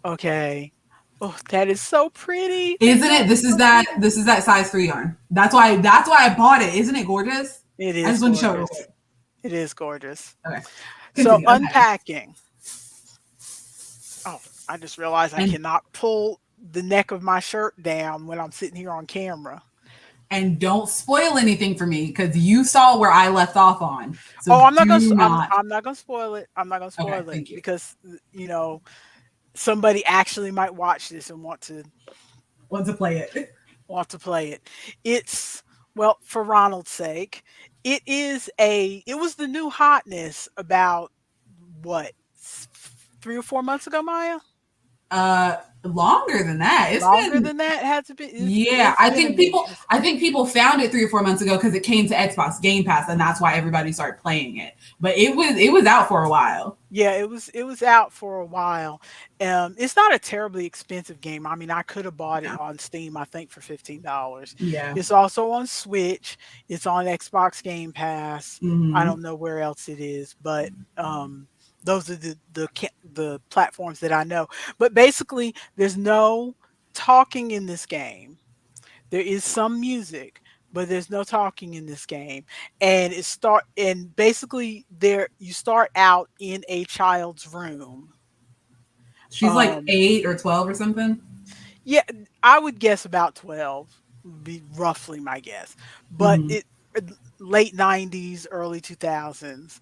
Okay. Oh, that is so pretty. That Isn't it? yarn is This is so that. pretty. This is that size 3 yarn. That's why I bought it. Isn't it gorgeous? It I is just wanted to show it real gorgeous. quick. It is gorgeous. Okay. So Continue unpacking. unpacking. Oh, I just realized I And cannot pull the neck of my shirt down when I'm sitting here on camera. and don't spoil anything for me because you saw where I left off on. So Oh, I'm not gonna. do not. I'm not gonna spoil it. I'm not gonna Okay. spoil it Thank you. because somebody actually might watch this and Want to play it? want to play it. It's well, for Ronald's sake, it was the new hotness about what 3 or 4 months ago, Maya? Longer than that. It's Longer been. than that had to be. Yeah, It's been a minute. I think people found it 3 or 4 months ago because it came to Xbox Game Pass, and that's why everybody started playing it. But it was out for a while. Yeah, it was out for a while. It's not a terribly expensive game. I mean, I could have bought it Yeah. on Steam, I think, for $15. Yeah. It's also on Switch. It's on Xbox Game Pass. I Mm-hmm. don't know where else it is, but those are the platforms that I know. But basically, there's no talking in this game. There is some music, but there's no talking in this game. And basically there you start out in a child's room. She's like Um 8 or 12 or something. yeah, I would guess about 12 would be roughly my guess. But Mm-hmm. it late 90s, early 2000s.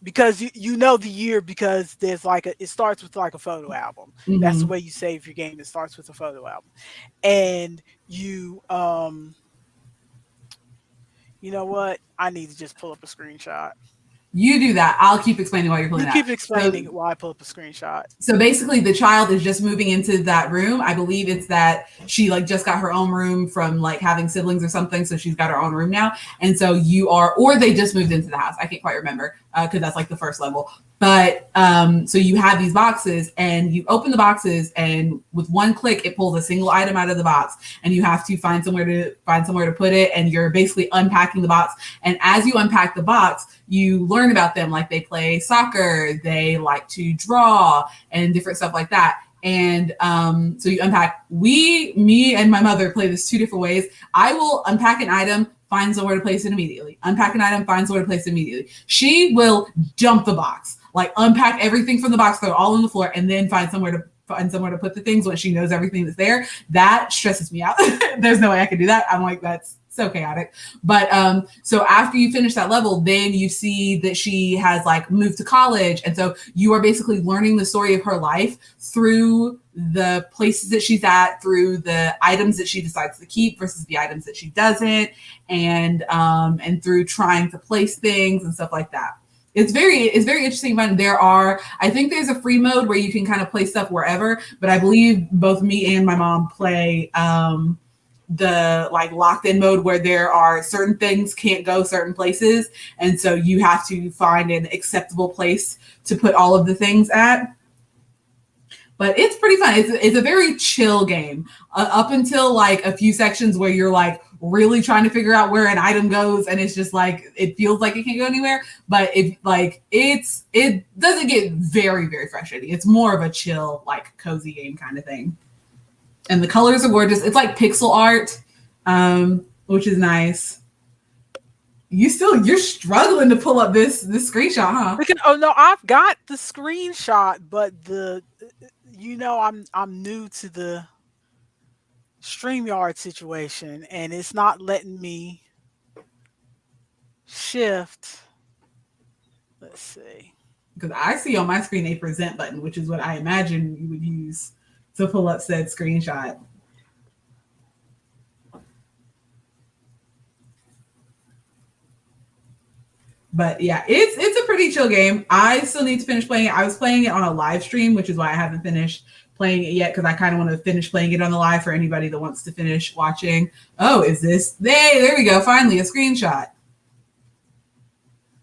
Because you know the year, because it starts with like a photo album. That's the Mm-hmm. way you save your game. It starts with a photo album. And you know what? I need to just pull up a screenshot. You do that. I'll keep explaining while you're pulling You that. keep explaining So it while I pull up a screenshot. so basically the child is just moving into that room. I believe it's that she like just got her own room from like having siblings or something, so she's got her own room now. And so you are, or they just moved into the house, I can't quite remember, because that's like the first level. But so you have these boxes and you open the boxes, and with one click it pulls a single item out of the box, and you have to find somewhere to put it, and you're basically unpacking the box. And as you unpack the box, you learn about them, like they play soccer, they like to draw, and different stuff like that. And so you unpack. Me and my mother play this 2 different ways. I will unpack an item, find somewhere to place it immediately. Unpack an item, find somewhere to place it immediately. She will dump the box, like unpack everything from the box, throw it all on the floor, and then find somewhere to put the things when she knows everything that's there. That stresses me out. There's no way I could do that. I'm like, that's so chaotic. But so after you finish that level, then you see that she has like moved to college, and so you are basically learning the story of her life through the places that she's at, through the items that she decides to keep versus the items that she doesn't, and through trying to place things and stuff like that. It's very interesting fun. I think there's a free mode where you can kind of place stuff wherever, but I believe both me and my mom play the like locked in mode where there are certain things can't go certain places, and so you have to find an acceptable place to put all of the things at. but it's pretty fun. It's a very chill game up until like a few sections where you're like really trying to figure out where an item goes, and it's just like it feels like it can't go anywhere. But it doesn't get very frustrating. It's more of a chill, like cozy game kind of thing. And the colors are gorgeous. It's like pixel art, which is nice. You're struggling to pull up this screenshot, huh? Oh no, I've got the screenshot, but I'm new to the StreamYard situation, and it's not letting me shift. Let's see. Because I see on my screen a present button, which is what I imagine you would use to pull up said screenshot. But yeah, it's a pretty chill game. I still need to finish playing it. I was playing it on a live stream, which is why I haven't finished playing it yet, because I kind of want to finish playing it on the live for anybody that wants to finish watching. Oh, is this? There we go. Finally, a screenshot.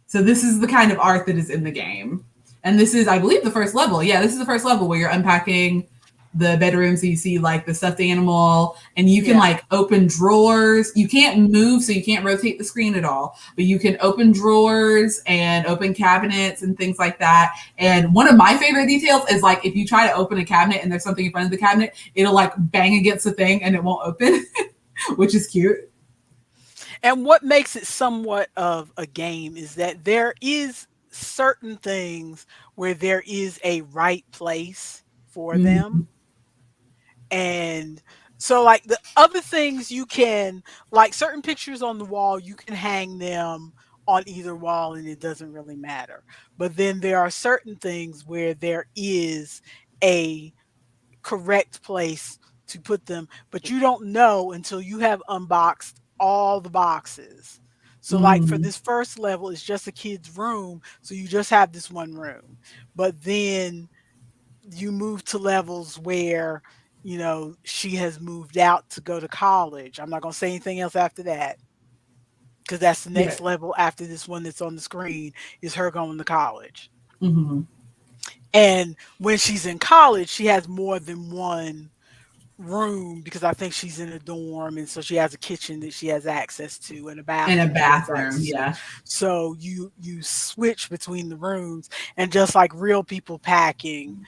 So this is the kind of art that is in the game. And this is, I believe, the first level. Yeah, this is the first level where you're unpacking the bedroom. So you see like the stuffed animal, and you can Yeah. like open drawers. You can't move, so you can't rotate the screen at all, but you can open drawers and open cabinets and things like that. And one of my favorite details is like if you try to open a cabinet and there's something in front of the cabinet, it'll like bang against the thing and it won't open, which is cute. And what makes it somewhat of a game is that there is certain things where there is a right place for Mm-hmm. them. And so like the other things you can, like certain pictures on the wall, you can hang them on either wall and it doesn't really matter. But then there are certain things where there is a correct place to put them, but you don't know until you have unboxed all the boxes. So like for Mm-hmm. this first level, it's just a kid's room, so you just have this one room. But then you move to levels where, she has moved out to go to college. I'm not going to say anything else after that because that's the Yeah. next level after this one that's on the screen is her going to college. Mm-hmm. And when she's in college, she has more than one room because I think she's in a dorm, and so she has a kitchen that she has access to and a In a bathroom she has bathroom, access to. yeah. So you switch between the rooms, and just like real people packing,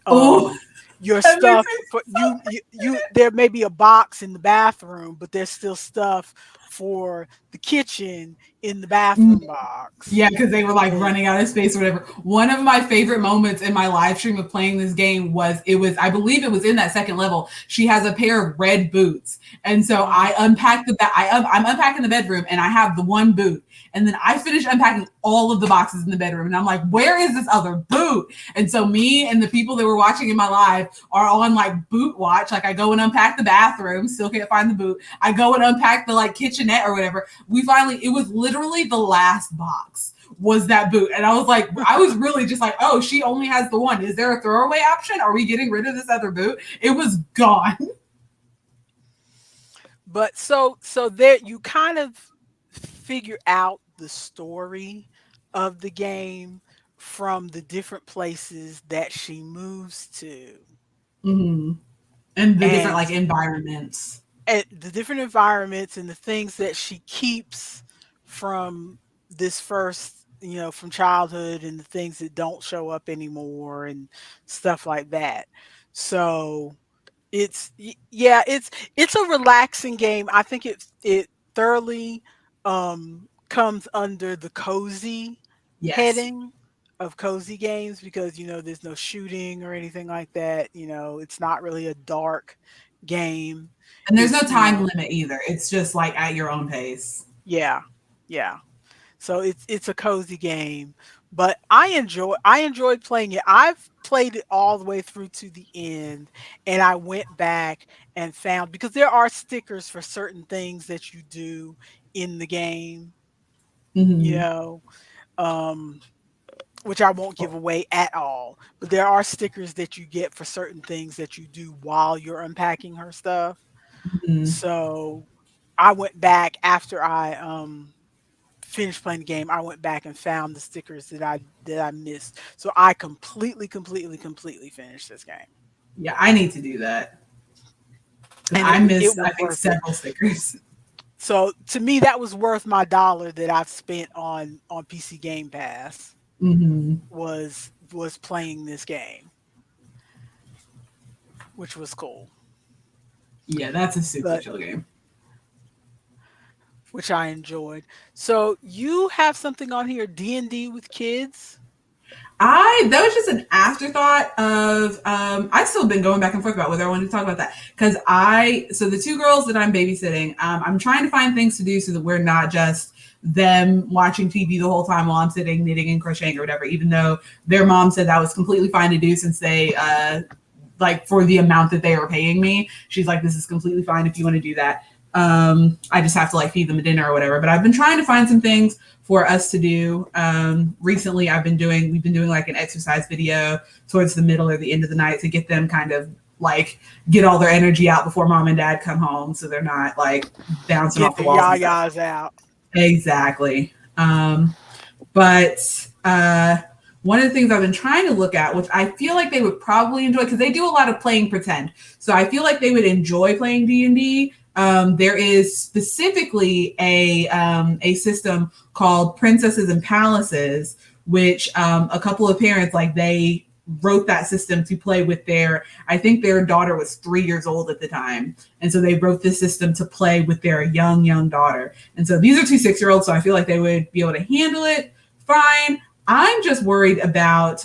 Oh, um your that makes stuff me for so. you there may be a box in the bathroom, but there's still stuff for the kitchen in the bathroom box. Yeah, because they were like And running out of space or whatever. One of my favorite moments in my live stream of playing this game was I believe it was in that second level. She has a pair of red boots, and so mhm. I unpacked I'm unpacking the bedroom, and I have the one boot, and then I finish unpacking all of the boxes in the bedroom, and I'm like, where is this other boot? And so me and the people that were watching in my live are on like boot watch. Like I go and unpack the bathroom, still can't find the boot. I go and unpack the like kitchenette or whatever. It was literally the last box was that boot. And I was really just like, oh, she only has the one. Is there a throwaway option? Are we getting rid of this other boot? It was gone. But so there you kind of figure out the story of the game from the different places that she moves to. Mm-hmm. And the different And like environments. at the different environments and the things that she keeps from this first, from childhood, and the things that don't show up anymore and stuff like that. So yeah, it's a relaxing game. I think it thoroughly comes under the cozy Yes. heading of cozy games because there's no shooting or anything like that. It's not really a dark game. And there's no It's time limit either. It's just like at your own pace. Yeah, yeah. So it's a cozy game, but I enjoyed playing it. I've played it all the way through to the end, and I went back and found, because there are stickers for certain things that you do in the game, you Mm-hmm. know, um, which I won't give away at all. But there are stickers that you get for certain things that you do while you're unpacking her stuff. Mm-hmm. So I went back after I finished playing the game. I went back and found the stickers that I missed. So I completely finished this game. Yeah, I need to do that. Because and I it missed, I was think, worth it. several stickers. So to me, that was worth my dollar that I've spent on PC Game Pass Hmm. was playing this game, which was cool. Yeah, that's a super But chill game. which I enjoyed. So you have something on here, D&D with kids. That was just an afterthought of I've still been going back and forth about whether I wanted to talk about that because the two girls that I'm babysitting, I'm trying to find things to do so that we're not just them watching TV the whole time while I'm sitting knitting and crocheting or whatever, even though their mom said that was completely fine to do since they like for the amount that they are paying me. She's like, this is completely fine if you want to do that. I just have to like feed them a dinner or whatever. But I've been trying to find some things for us to do. Recently, we've been doing like an exercise video towards the middle or the end of the night to get them kind of like get all their energy out before mom and dad come home, so they're not like bouncing Get off the their walls and stuff. yayas out. Exactly. But one of the things I've been trying to look at, which I feel like they would probably enjoy, because they do a lot of playing pretend, so I feel like they would enjoy playing D&D. There is specifically a system called Princesses and Palaces, which a couple of parents like they wrote that system to play with their. I think their daughter was 3 years old at the time, and so they wrote this system to play with their young daughter. And so these are two 6 year olds, so I feel like they would be able to handle it fine. I'm just worried about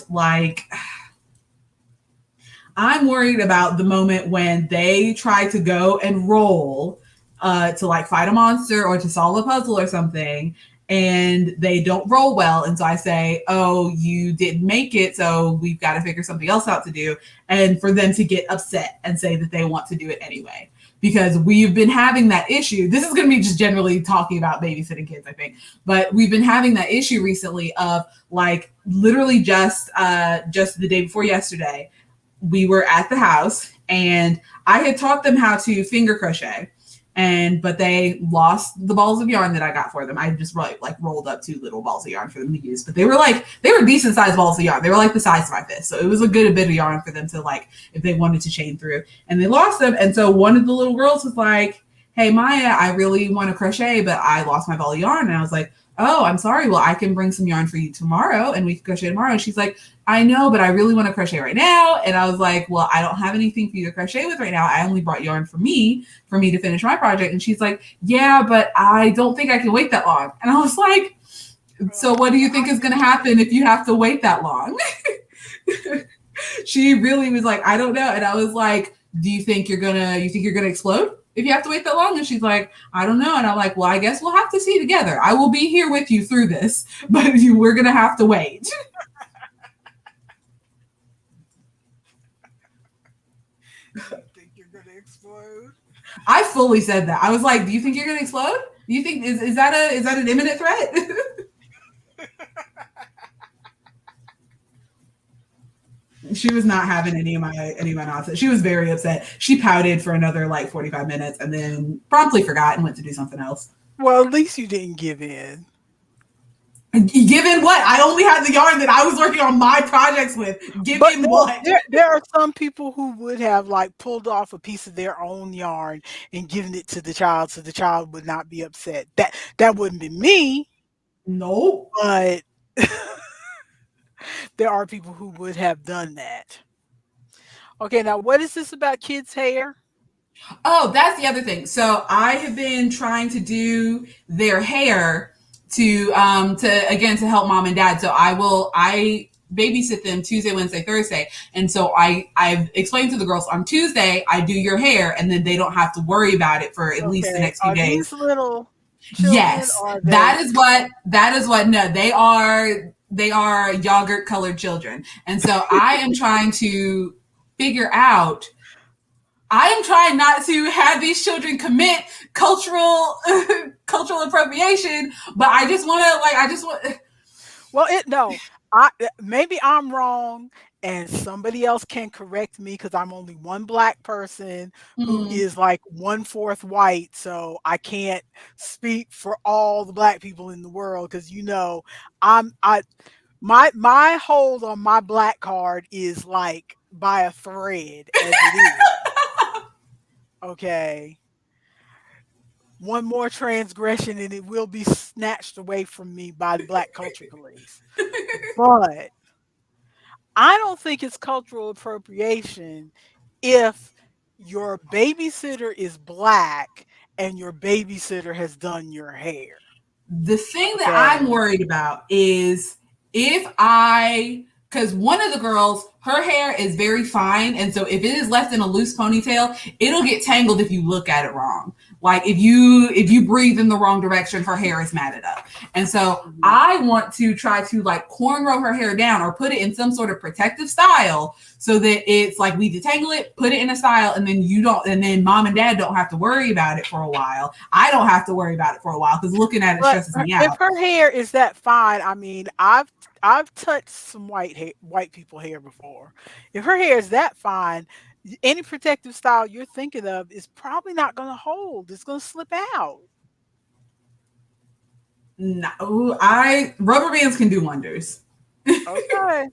I'm worried about the moment when they try to go and roll to like fight a monster or to solve a puzzle or something, and they don't roll well. And so I say, oh, you didn't make it, so we've got to figure something else out to do. And for them to get upset and say that they want to do it anyway. Because we've been having that issue. This is going to be just generally talking about babysitting kids, I think. But we've been having that issue recently of like literally just the day before yesterday, we were at the house and I had taught them how to finger crochet. But they lost the balls of yarn that I got for them. I just like rolled up two little balls of yarn for them to use. But they were decent sized balls of yarn. They were like the size of my fist. So it was a good bit of yarn for them to like if they wanted to chain through. And they lost them. And so one of the little girls was like, hey Maya, I really want to crochet, but I lost my ball of yarn. And I was like, oh, I'm sorry. Well, I can bring some yarn for you tomorrow and we can crochet tomorrow. And she's like, I know, but I really want to crochet right now. And I was like, well, I don't have anything for you to crochet with right now. I only brought yarn for me to finish my project. And she's like, yeah, but I don't think I can wait that long. And I was like, so what do you think is going to happen if you have to wait that long? She really was like, I don't know. And I was like, do you think you're gonna explode if you have to wait that long? And she's like, I don't know. And I'm like, well, I guess we'll have to see together. I will be here with you through this, but we're gonna have to wait. You think you're gonna explode? I fully said that. I was like, do you think you're gonna explode? Do you think is that an imminent threat? She was not having any of my nonsense. She was very upset. She pouted for another like 45 minutes and then promptly forgot and went to do something else. Well, at least you didn't give in. Given what? I only had the yarn that I was working on my projects with. But Given no, what? there are some people who would have like pulled off a piece of their own yarn and given it to the child so the child would not be upset. That wouldn't be me, Nope. but there are people who would have done that. Okay, now what is this about kids' hair? Oh, that's the other thing. So I have been trying to do their hair to again to help mom and dad. So I babysit them Tuesday, Wednesday, Thursday. And so I've explained to the girls on Tuesday I do your hair and then they don't have to worry about it for at least the Okay, next few are days. these little children Yes. or are they That is what no, they are yogurt colored children. And so I am trying to figure out I am trying not to have these children commit cultural cultural appropriation, but I just want to like I just want well it no. I maybe I'm wrong and somebody else can correct me because I'm only one black person who mm, is like one fourth white, so I can't speak for all the black people in the world because I my hold on my black card is like by a thread as it is. Okay. One more transgression and it will be snatched away from me by the Black Culture Police. But I don't think it's cultural appropriation if your babysitter is black and your babysitter has done your hair. The thing that I'm Okay. worried about is if I, because one of the girls, her hair is very fine, and so if it is left in a loose ponytail, it'll get tangled if you look at it wrong. Like if you breathe in the wrong direction, her hair is matted up. And so Mhm. I want to try to like cornrow her hair down or put it in some sort of protective style so that it's like we detangle it, put it in a style, and then you don't, and then mom and dad don't have to worry about it for a while. I don't have to worry about it for a while because looking at it But stresses me if out. her hair is that fine, I mean, I've touched some white people hair before. If her hair is that fine, any protective style you're thinking of is probably not going to hold. It's going to slip out. No, I rubber bands can do wonders. Okay.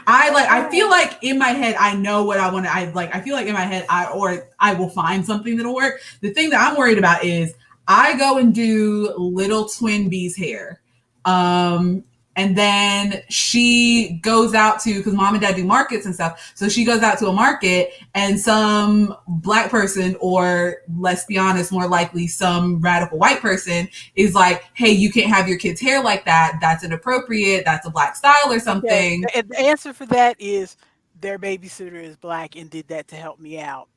I feel Okay. like in my head I know what I want to I feel like in my head I will find something that'll work. The thing that I'm worried about is I go and do little twin bees hair. Um and then she goes out to, because mom and dad do markets and stuff, so she goes out to a market and some black person, or let's be honest, more likely some radical white person is like, hey, you can't have your kids hair like that, that's inappropriate, that's a black style or Okay. something. The answer for that is their babysitter is black and did that to help me out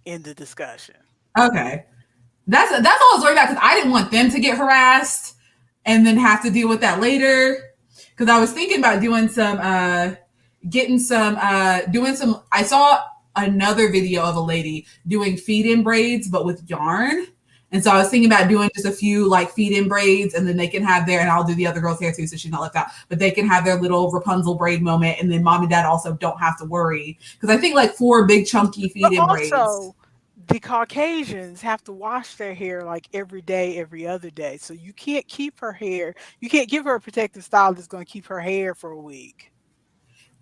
in the discussion. Okay. That's all I was worried about, because I didn't want them to get harassed and then have to deal with that later. Because I was thinking about doing some, getting some, doing some. I saw another video of a lady doing feed in braids, but with yarn. And so I was thinking about doing just a few like feed in braids, and then they can have their, and I'll do the other girl's hair too, so she's not left out. But they can have their little Rapunzel braid moment, and then mom and dad also don't have to worry, because I think like 4 big chunky But feed in braids. also, the Caucasians have to wash their hair like every day, every other day. So you can't keep her hair, you can't give her a protective style that's going to keep her hair for a week.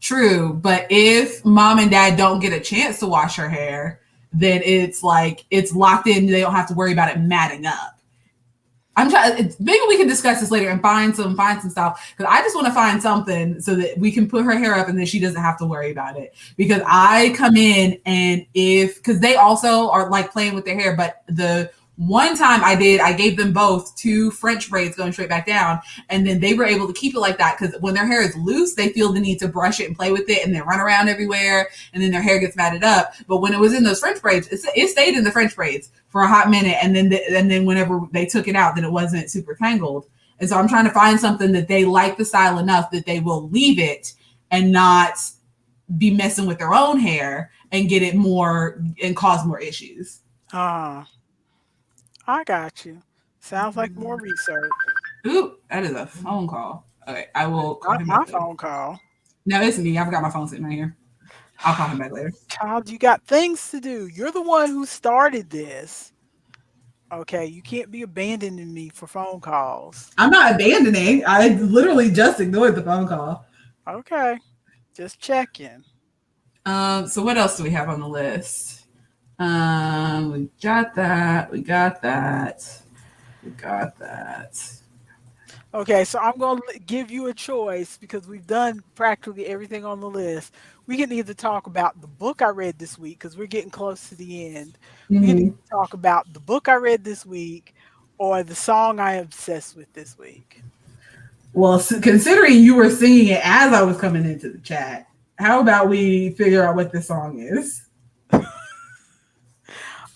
True, but if mom and dad don't get a chance to wash her hair, then it's like it's locked in. They don't have to worry about it matting up. I'm trying. Maybe we can discuss this later and find some stuff, because I just want to find something so that we can put her hair up and then she doesn't have to worry about it. Because I come in, and if, because they also are like playing with their hair, but the one time I gave them both 2 French braids going straight back down, and then they were able to keep it like that, because when their hair is loose, they feel the need to brush it and play with it and then run around everywhere, and then their hair gets matted up. But when it was in those French braids, it stayed in the French braids for a hot minute, and then whenever they took it out, then it wasn't super tangled. And so I'm trying to find something that they like the style enough that they will leave it and not be messing with their own hair and get it more and cause more issues. Ah, I got you. Sounds like more research. Ooh, that is a phone call. Okay, I will call Not him my back later. phone call. No, it's me. I forgot my phone sitting right here. I'll call him back later. Child, you got things to do. You're the one who started this. Okay, you can't be abandoning me for phone calls. I'm not abandoning. I literally just ignored the phone call. Okay, just checking. So what else do we have on the list? We got that. We got that. We got that. Okay, so I'm going to give you a choice because we've done practically everything on the list. We can either talk about the book I read this week because we're getting close to the end. We can Mm-hmm. either talk about the book I read this week or the song I am obsessed with this week. Well, considering you were singing it as I was coming into the chat, how about we figure out what this song is?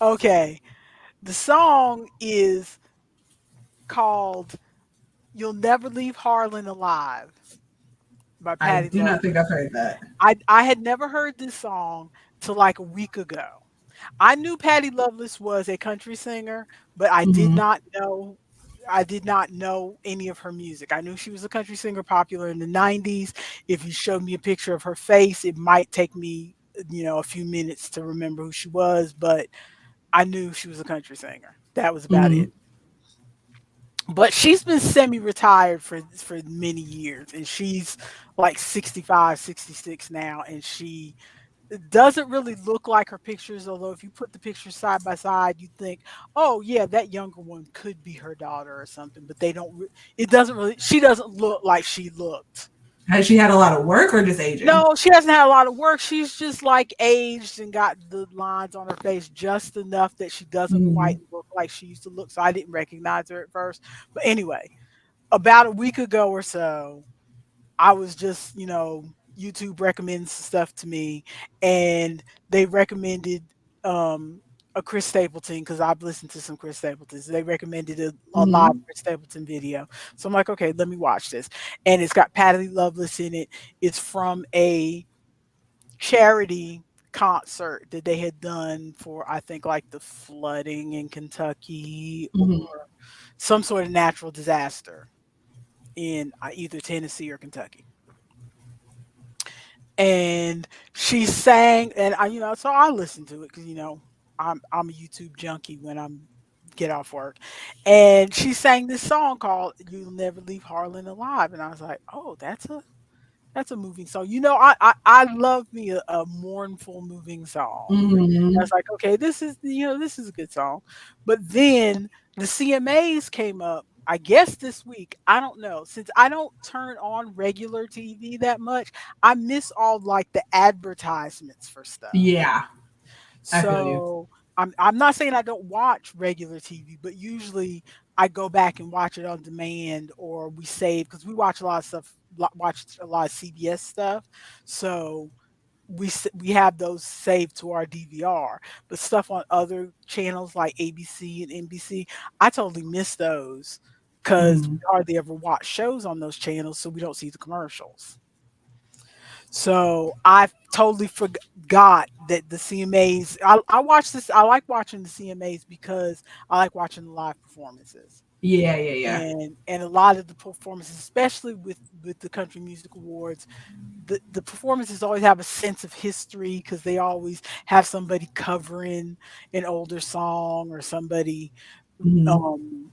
Okay, the song is called You'll Never Leave Harlan Alive by I Patty do not think Loveless. I've heard that. I had never heard this song till like a week ago. I knew Patty Loveless was a country singer, but Mm-hmm. I did not know any of her music. I knew she was a country singer popular in the 90s. If you showed me a picture of her face, it might take me, a few minutes to remember who she was, but I knew she was a country singer. That was about Mm-hmm. it. But she's been semi-retired for many years, and she's like 65, 66 now, and she it doesn't really look like her pictures, although if you put the pictures side by side, you think, "Oh, yeah, that younger one could be her daughter or something," but they don't it doesn't really she doesn't look like she looked. Has she had a lot of work or just aging? No, she hasn't had a lot of work. She's just like aged and got the lines on her face just enough that she doesn't quite Mm-hmm. look like she used to look. So I didn't recognize her at first. But anyway, about a week ago or so, I was just, YouTube recommends stuff to me, and they recommended a Chris Stapleton because I've listened to some Chris Stapletons. They recommended a live Mm-hmm. Chris Stapleton video. So I'm like, okay, let me watch this. And it's got Patty Loveless in it. It's from a charity concert that they had done for, I think, like the flooding in Kentucky or Mm-hmm. some sort of natural disaster in either Tennessee or Kentucky. And she sang, and so I listened to it because I'm a YouTube junkie when I'm get off work, and she sang this song called "You'll Never Leave Harlan Alive," and I was like, oh, that's a moving song. I love me a mournful moving song. I Mm-hmm. was like, okay, this is a good song. But then the CMAs came up, I guess this week. I don't know. Since I don't turn on regular TV that much, I miss all like the advertisements for stuff. Yeah, I feel you. So I'm not saying I don't watch regular TV, but usually I go back and watch it on demand or we save because we watch a lot of stuff, watch a lot of CBS stuff. So we have those saved to our DVR, but stuff on other channels like ABC and NBC, I totally miss those because Mm-hmm. we hardly ever watch shows on those channels, so we don't see the commercials. So I totally forgot that the CMAs. I watch this. I like watching the CMAs because I like watching the live performances Yeah, yeah, yeah. and a lot of the performances, especially with the Country Music Awards, the performances always have a sense of history because they always have somebody covering an older song or somebody Mm-hmm.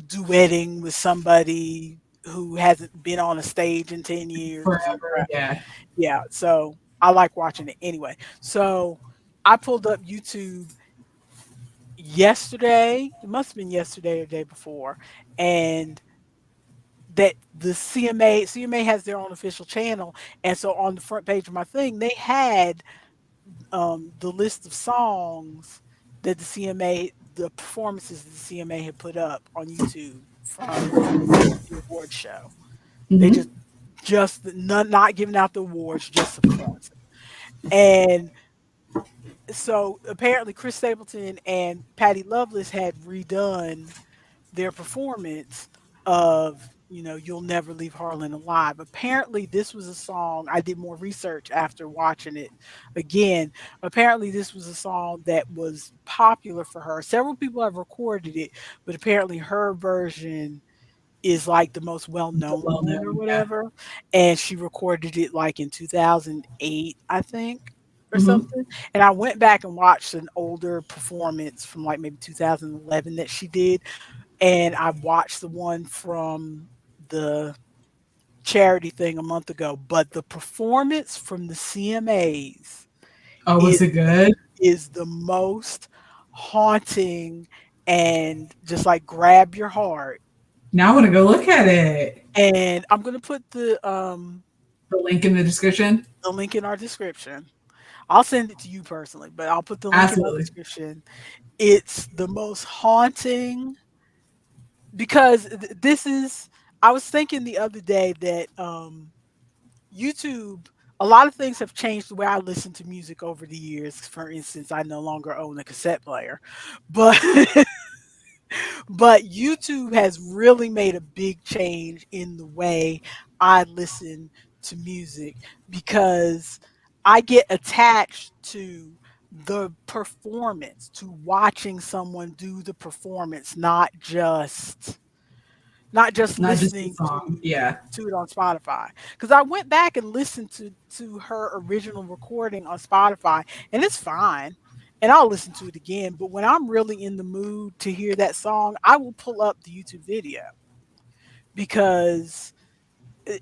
duetting with somebody who hasn't been on a stage in 10 years and Forever, crap. yeah. Yeah, so I like watching it anyway. So I pulled up YouTube yesterday. It must have been yesterday or the day before, and that the CMA has their own official channel, and so on the front page of my thing, they had the list of songs that the performances that the CMA had put up on YouTube from the award show. They Mm-hmm. just not giving out the awards, just the performances. And so apparently Chris Stapleton and Patty Loveless had redone their performance of You'll Never Leave Harlan Alive. Apparently this was a song, I did more research after watching it again. Apparently this was a song that was popular for her. Several people have recorded it, but apparently her version is like the most The well-known well one or known, yeah. whatever, and she recorded it like in 2008, I think, or Mm-hmm. something. And I went back and watched an older performance from like maybe 2011 that she did, and I watched the one from the charity thing a month ago, but the performance from the CMAs Oh, was it it good? is the most haunting and just like grab your heart. Now I want to go look at it. And I'm gonna put The link in the description. the link in our description. I'll send it to you personally, but I'll put the link in our Absolutely. description. It's the most haunting because this is. I was thinking the other day that YouTube, a lot of things have changed the way I listen to music over the years. For instance, I no longer own a cassette player, but but YouTube has really made a big change in the way I listen to music because I get attached to the performance, to watching someone do the performance, not just Not just the listening song. Yeah. to it on Spotify. Because I went back and listened to her original recording on Spotify, and it's fine. And I'll listen to it again. But when I'm really in the mood to hear that song, I will pull up the YouTube video because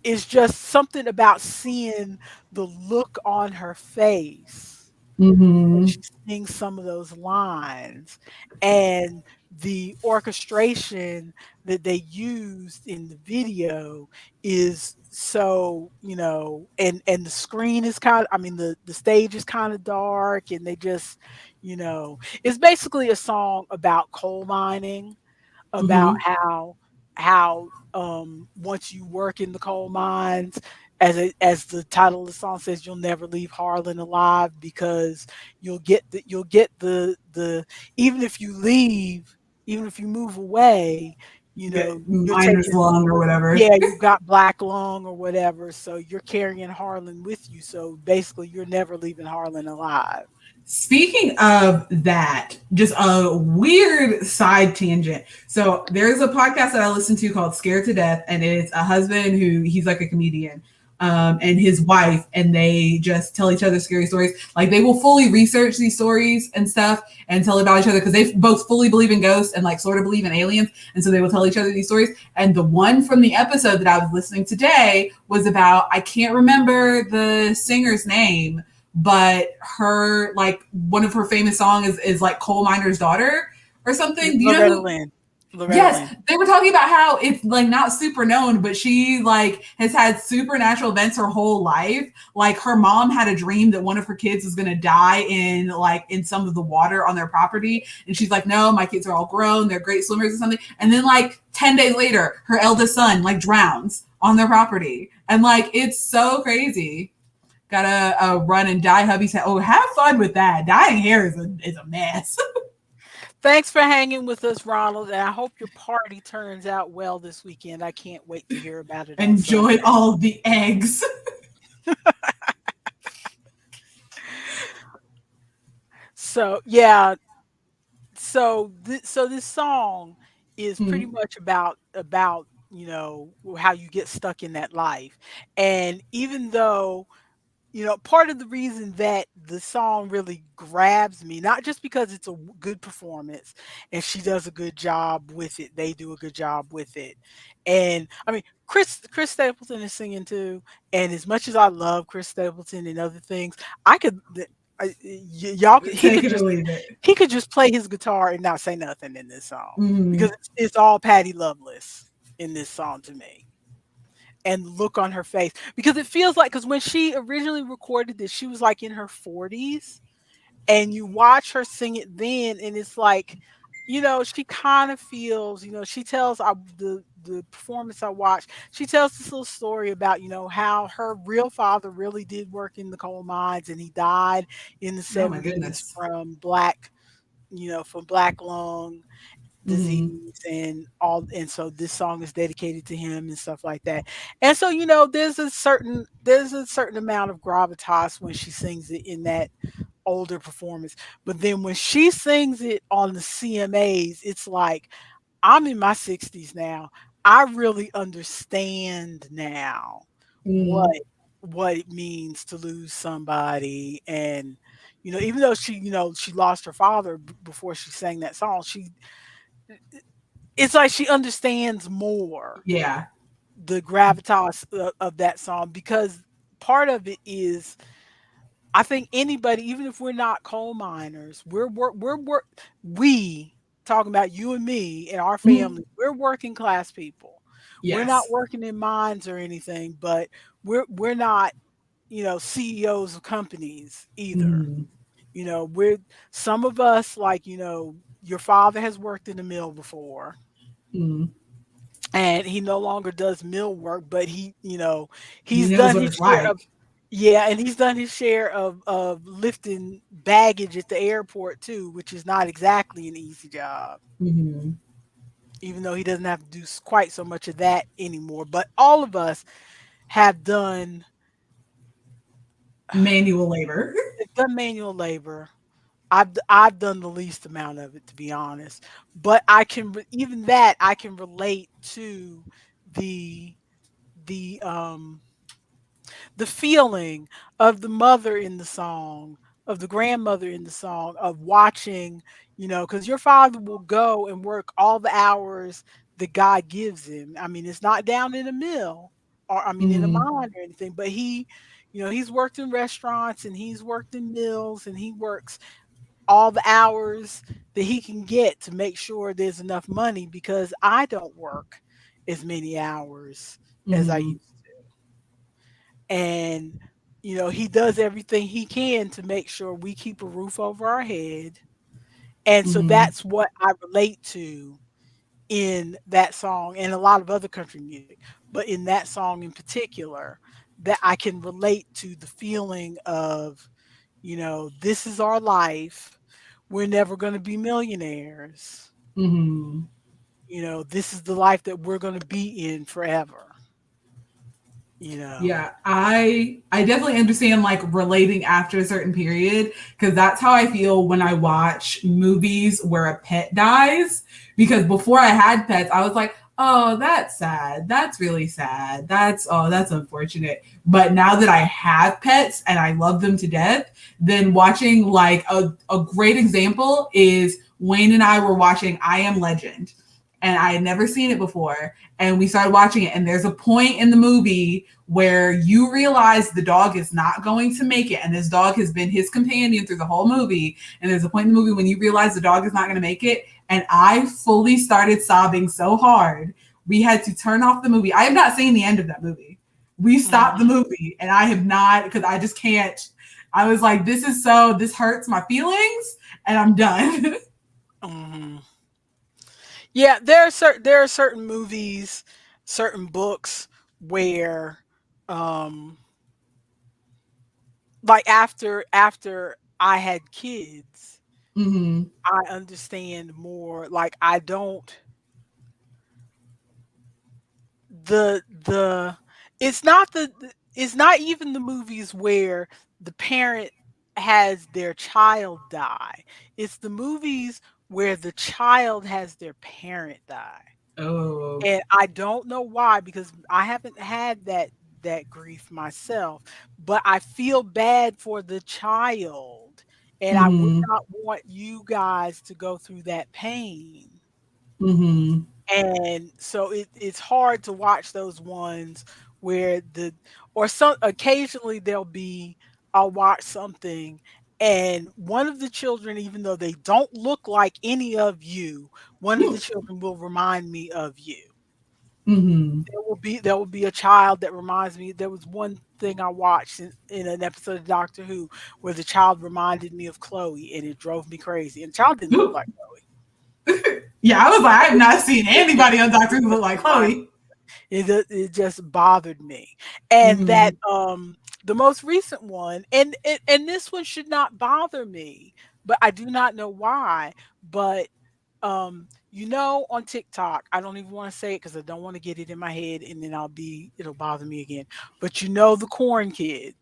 it's just something about seeing the look on her face when Mm-hmm. she sings some of those lines, and the orchestration that they used in the video is so, and the screen is kind of, I mean, the stage is kind of dark, and they just, it's basically a song about coal mining, about Mm-hmm. how once you work in the coal mines, as the title of the song says, you'll never leave Harlan alive, because you'll get the even if you leave, even if you move away, Get you're miner's taking, lung or whatever. yeah, you got black lung or whatever, so you're carrying Harlan with you, so basically you're never leaving Harlan alive. Speaking of that, just a weird side tangent. So there's a podcast that I listen to called Scared to Death, and it's a husband who he's like a comedian, and his wife, and they just tell each other scary stories. Like they will fully research these stories and stuff and tell about each other because they both fully believe in ghosts and like sort of believe in aliens, and so they will tell each other these stories. And the one from the episode that I was listening today was about, I can't remember the singer's name, but her, like one of her famous songs is like Coal Miner's Daughter or something. Do you know Loretta who? Lynn. Loretta Yes, Lynn. they were talking about how it's like not super known, but she like has had supernatural events her whole life. Like her mom had a dream that one of her kids was gonna die in like in some of the water on their property, and she's like, "No, my kids are all grown, they're great swimmers or something." And then like 10 days later, her eldest son like drowns on their property, and like it's so crazy. Gotta run and dye hubby's hair. Oh, have fun with that. Dyeing hair is a mess. Thanks for hanging with us, Ronald, and I hope your party turns out well this weekend. I can't wait to hear about it on Enjoy Sunday. all the eggs. So, yeah, so this song is pretty Mm, much about, how you get stuck in that life. And even though, part of the reason that the song really grabs me, not just because it's a good performance and she does a good job with it, they do a good job with it. And I mean, Chris Stapleton is singing too. And as much as I love Chris Stapleton and other things, I could, y'all, take it or leave it. he could just play his guitar and not say nothing in this song, because Mm, it's all Patty Loveless in this song to me, and look on her face, because it feels like, because when she originally recorded this, she was like in her 40s, and you watch her sing it then, and it's like, she kind of feels, she tells, the performance I watched, she tells this little story about, how her real father really did work in the coal mines, and he died in the oh my 70s goodness. from black lung Mm, disease and all, and so this song is dedicated to him and stuff like that. And so, there's a certain amount of gravitas when she sings it in that older performance. But then when she sings it on the CMAs, it's like, I'm in my 60s now. I really understand now what mm, what it means to lose somebody. And even though she lost her father before she sang that song, it's like she understands more yeah. the gravitas of that song, because part of it is, I think anybody, even if we're not coal miners, we, talking about you and me and our Mm, family, we're working class people. We're not yes. working in mines or anything, but we're not, CEOs of companies either. Mm, We're, some of us, like, your father has worked in the mill before, mm. and he no longer does mill work, but He he's knows done what his it's share of, like. yeah, and he's done his share of lifting baggage at the airport too, which is not exactly an easy job, Mm-hmm. even though he doesn't have to do quite so much of that anymore. But all of us have Manual labor. done manual labor. I've done the least amount of it, to be honest, but even that I can relate to the the um the feeling of the mother in the song, of the grandmother in the song, of watching, because your father will go and work all the hours that God gives him. I mean, it's not down in a mill, or I mean in a Mm, mine or anything, but He's worked in restaurants and he's worked in mills and he works all the hours that he can get to make sure there's enough money because I don't work as many hours as I Mm-hmm. used to. And, he does everything he can to make sure we keep a roof over our head. And so Mm-hmm. that's what I relate to in that song and a lot of other country music, but in that song in particular, that I can relate to the feeling of, this is our life. We're never going to be millionaires. Mm-hmm. This is the life that we're going to be in forever, you know. Yeah, I definitely understand like relating after a certain period because that's how I feel when I watch movies where a pet dies. Because before I had pets, I was like, oh, that's sad. That's really sad. That's unfortunate. But now that I have pets and I love them to death, then watching like a great example is Wayne and I were watching I Am Legend. And I had never seen it before. And we started watching it. And there's a point in the movie where you realize the dog is not going to make it. And this dog has been his companion through the whole movie. And there's a point in the movie when you realize the dog is not going to make it. And I fully started sobbing so hard. We had to turn off the movie. I have not seen the end of that movie. We stopped the Mhm, movie and I have not, because I just can't. I was like, this hurts my feelings and I'm done. mhm. Yeah, there are certain movies, certain books where, um, like after I had kids, Mm-hmm. I understand more. Like I don't the it's not even the movies where the parent has their child die. It's the movies where the child has their parent die. Oh. And I don't know why because I haven't had that grief myself, but I feel bad for the child and I would Mm-hmm. not want you guys to go through that pain. Mm-hmm. And so it's hard to watch those ones where or some occasionally there'll be I'll watch something and one of the children, even though they don't look like any of you, one of the children will remind me of you. Mm-hmm. There will be a child that reminds me. There was one thing I watched in an episode of Doctor Who where the child reminded me of Chloe and it drove me crazy. And the child didn't look like Yeah, I was like, I have Chloe. not seen It anybody on Doctor Who look just like reminded Chloe. it just bothered me. And Mm-hmm. the most recent one, and this one should not bother me, but I do not know why. But on TikTok, I don't even want to say it because I don't want to get it in my head and then it'll bother me again. But the corn kid.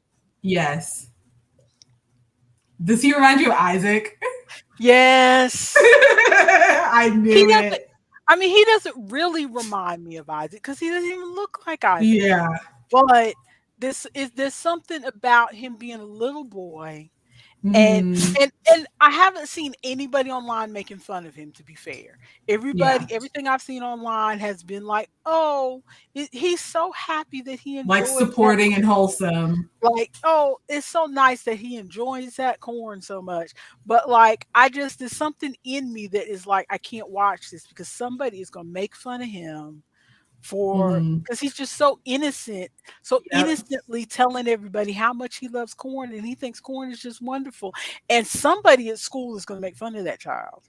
Yes. Does he remind you of Isaac? Yes. I He knew doesn't it. I mean, he doesn't really remind me of Isaac because he doesn't even look like Isaac. Yeah. But there's something about him being a little boy. And Mm-hmm. and I haven't seen anybody online making fun of him, to be fair. Yeah. Everything I've seen online has been like, "Oh, he's so happy that he Like enjoys that supporting and corn." wholesome. Like, "Oh, it's so nice that he enjoys that corn so much." But, like, there's something in me that is like, "I can't watch this because somebody is gonna make fun of him for Mm-hmm. because he's just so innocent, so Yep. innocently telling everybody how much he loves corn and he thinks corn is just wonderful. And somebody at school is going to make fun of that child.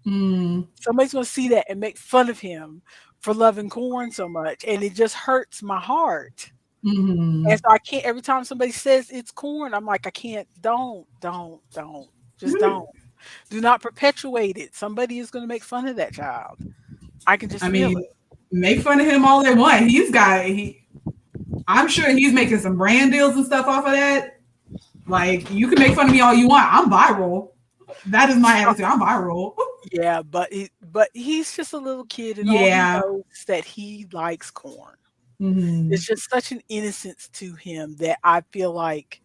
Mm-hmm. Somebody's going to see that and make fun of him for loving corn so much. And it just hurts my heart. And Mm-hmm. so I can't, every time somebody says it's corn, I'm like, I can't, don't, just don't. Do not perpetuate it. Somebody is going to make fun of that child. I can just I feel mean, it. make fun of him all they want. I'm sure he's making some brand deals and stuff off of that. Like, you can make fun of me all you want. I'm viral. That is my attitude. I'm viral. Yeah, but he's just a little kid, and all he Yeah. knows is that he likes corn. Mm-hmm. It's just such an innocence to him that I feel like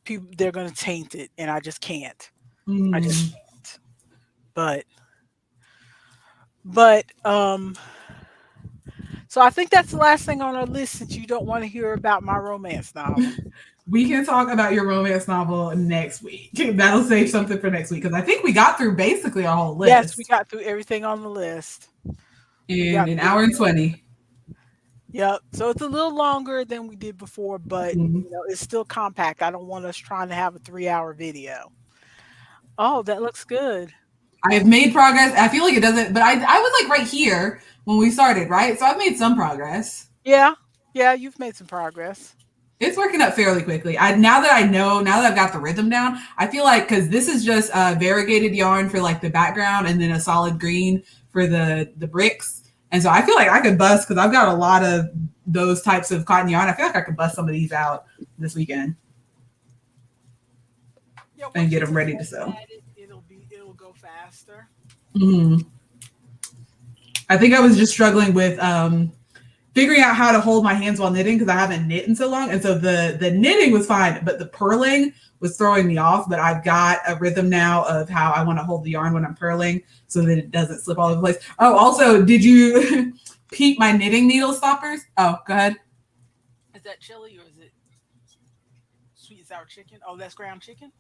people they're gonna taint it, and I just can't. I just Mm-hmm. can't. But but So I think that's the last thing on our list since you don't want to hear about my romance novel. We can talk about your romance novel next week. That'll save something for next week because I think we got through basically our whole Yes, we list got through everything on the list. We in got an through hour and everything. 20. Yep. So it's a little longer than we did before, but Mhm. it's still compact. I don't want us trying to have a 3 hour video. Oh, that looks good. I have made progress. I feel like it doesn't, but I was like right here when we started, right? So I've made some progress. Yeah. Yeah, you've made some progress. It's working up fairly quickly. Now that I know, now that I've got the rhythm down, I feel like because this is just variegated yarn for like the background and then a solid green for the bricks. And so I feel like I could bust because I've got a lot of those types of cotton yarn. I feel like I could bust some of these out this weekend Yeah, and once get you them get ready to better sew. at it, it'll go faster. Hmm. I think I was just struggling with figuring out how to hold my hands while knitting because I haven't knit in so long. And so the knitting was fine, but the purling was throwing me off. But I've got a rhythm now of how I want to hold the yarn when I'm purling so that it doesn't slip all over the place. Oh, also, did you peep my knitting needle stoppers? Oh, go ahead. Is that chili or is it sweet and sour chicken? Oh, that's ground chicken.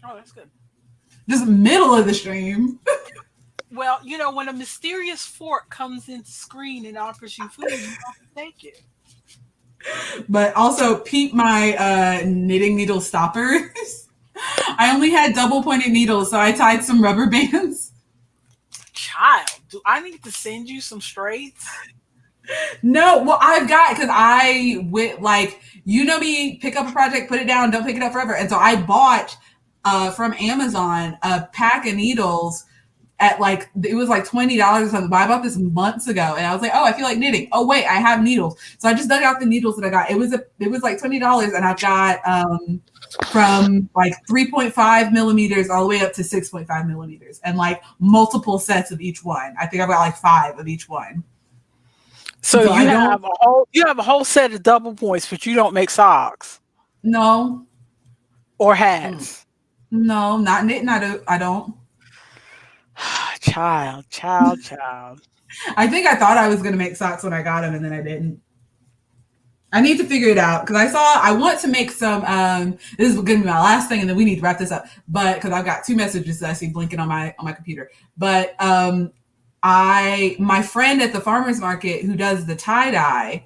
Oh, that's good. Just middle of the stream. Well, when a mysterious fork comes into screen and offers you food, you have to take it. But also peep my knitting needle stoppers. I only had double pointed needles, so I tied some rubber bands. Child, do I need to send you some straights? No, well, I've got because I went like me, pick up a project, put it down, don't pick it up forever, and so I bought from Amazon a pack of needles at like it was like $20 or something. But I bought this months ago, and I was like, oh, I feel like knitting. Oh wait, I have needles, so I just dug out the needles that I got. It was like $20, and I've got from like 3.5 millimeters all the way up to 6.5 millimeters, and like multiple sets of each one. I think I've got like 5 of each one. So So I don't you have a whole set of double points, but you don't make socks know. or Mm. hats. No, not knitting. I don't. Child, child, child. I think I thought I was going to make socks when I got them, and then I didn't. I need to figure it out because I want to make some. This is going to be my last thing, and then we need to wrap this up. But because I've got 2 messages that I see blinking on my computer. But my friend at the farmers market who does the tie dye.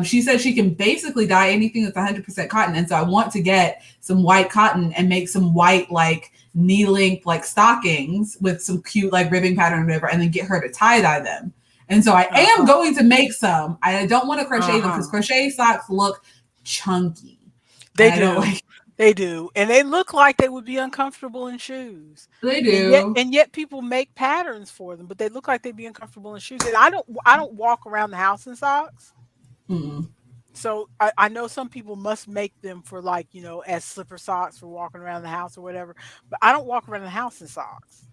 She said she can basically dye anything that's 100% cotton, and so I want to get some white cotton and make some white like knee length like stockings with some cute like ribbing pattern or whatever, and then get her to tie dye them. And so I am Uh-huh. going to make some. I don't want to crochet them because Uh-huh. crochet socks look chunky, They and I don't do. like. They do. And they look like they would be uncomfortable in shoes. They And yet do. and yet people make patterns for them, but they look like they'd be uncomfortable in shoes. And I don't walk around the house in socks. Mm. So I know some people must make them for like, as slipper socks for walking around the house or whatever. But I don't walk around the house in socks.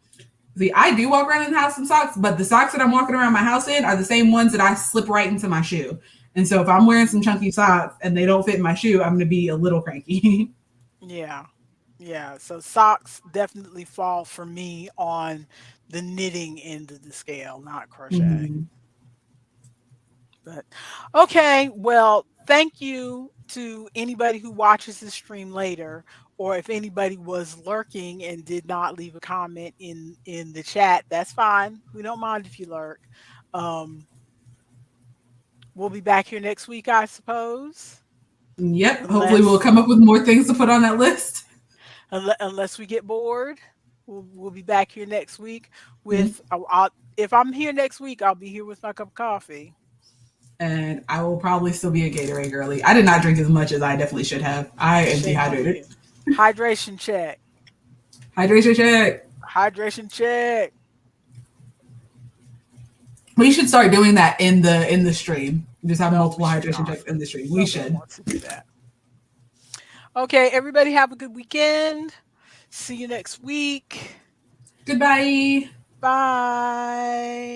See, I do walk around in the house in socks, but the socks that I'm walking around my house in are the same ones that I slip right into my shoe. And so if I'm wearing some chunky socks and they don't fit in my shoe, I'm going to be a little cranky. Yeah. Yeah. So socks definitely fall for me on the knitting end of the scale, not crochet. Mhm. But okay, well, thank you to anybody who watches this stream later, or if anybody was lurking and did not leave a comment in the chat, that's fine. We don't mind if you lurk. Um, we'll be back here next week, I suppose, Yep. Hopefully, we'll unless come up with more things to put on that list. unless we get bored. We'll be back here next week Mhm. with. If I'm here next week, I'll be here with my cup of coffee. And I will probably still be a Gatorade girly. I did not drink as much as I definitely should have. I am Shame on dehydrated. you. Hydration check. Hydration check. Hydration check. We should start doing that in the stream. Just have No, we multiple should hydration not. checks in the stream. We Nobody should. wants to do that. Okay, everybody have a good weekend. See you next week. Goodbye. Bye.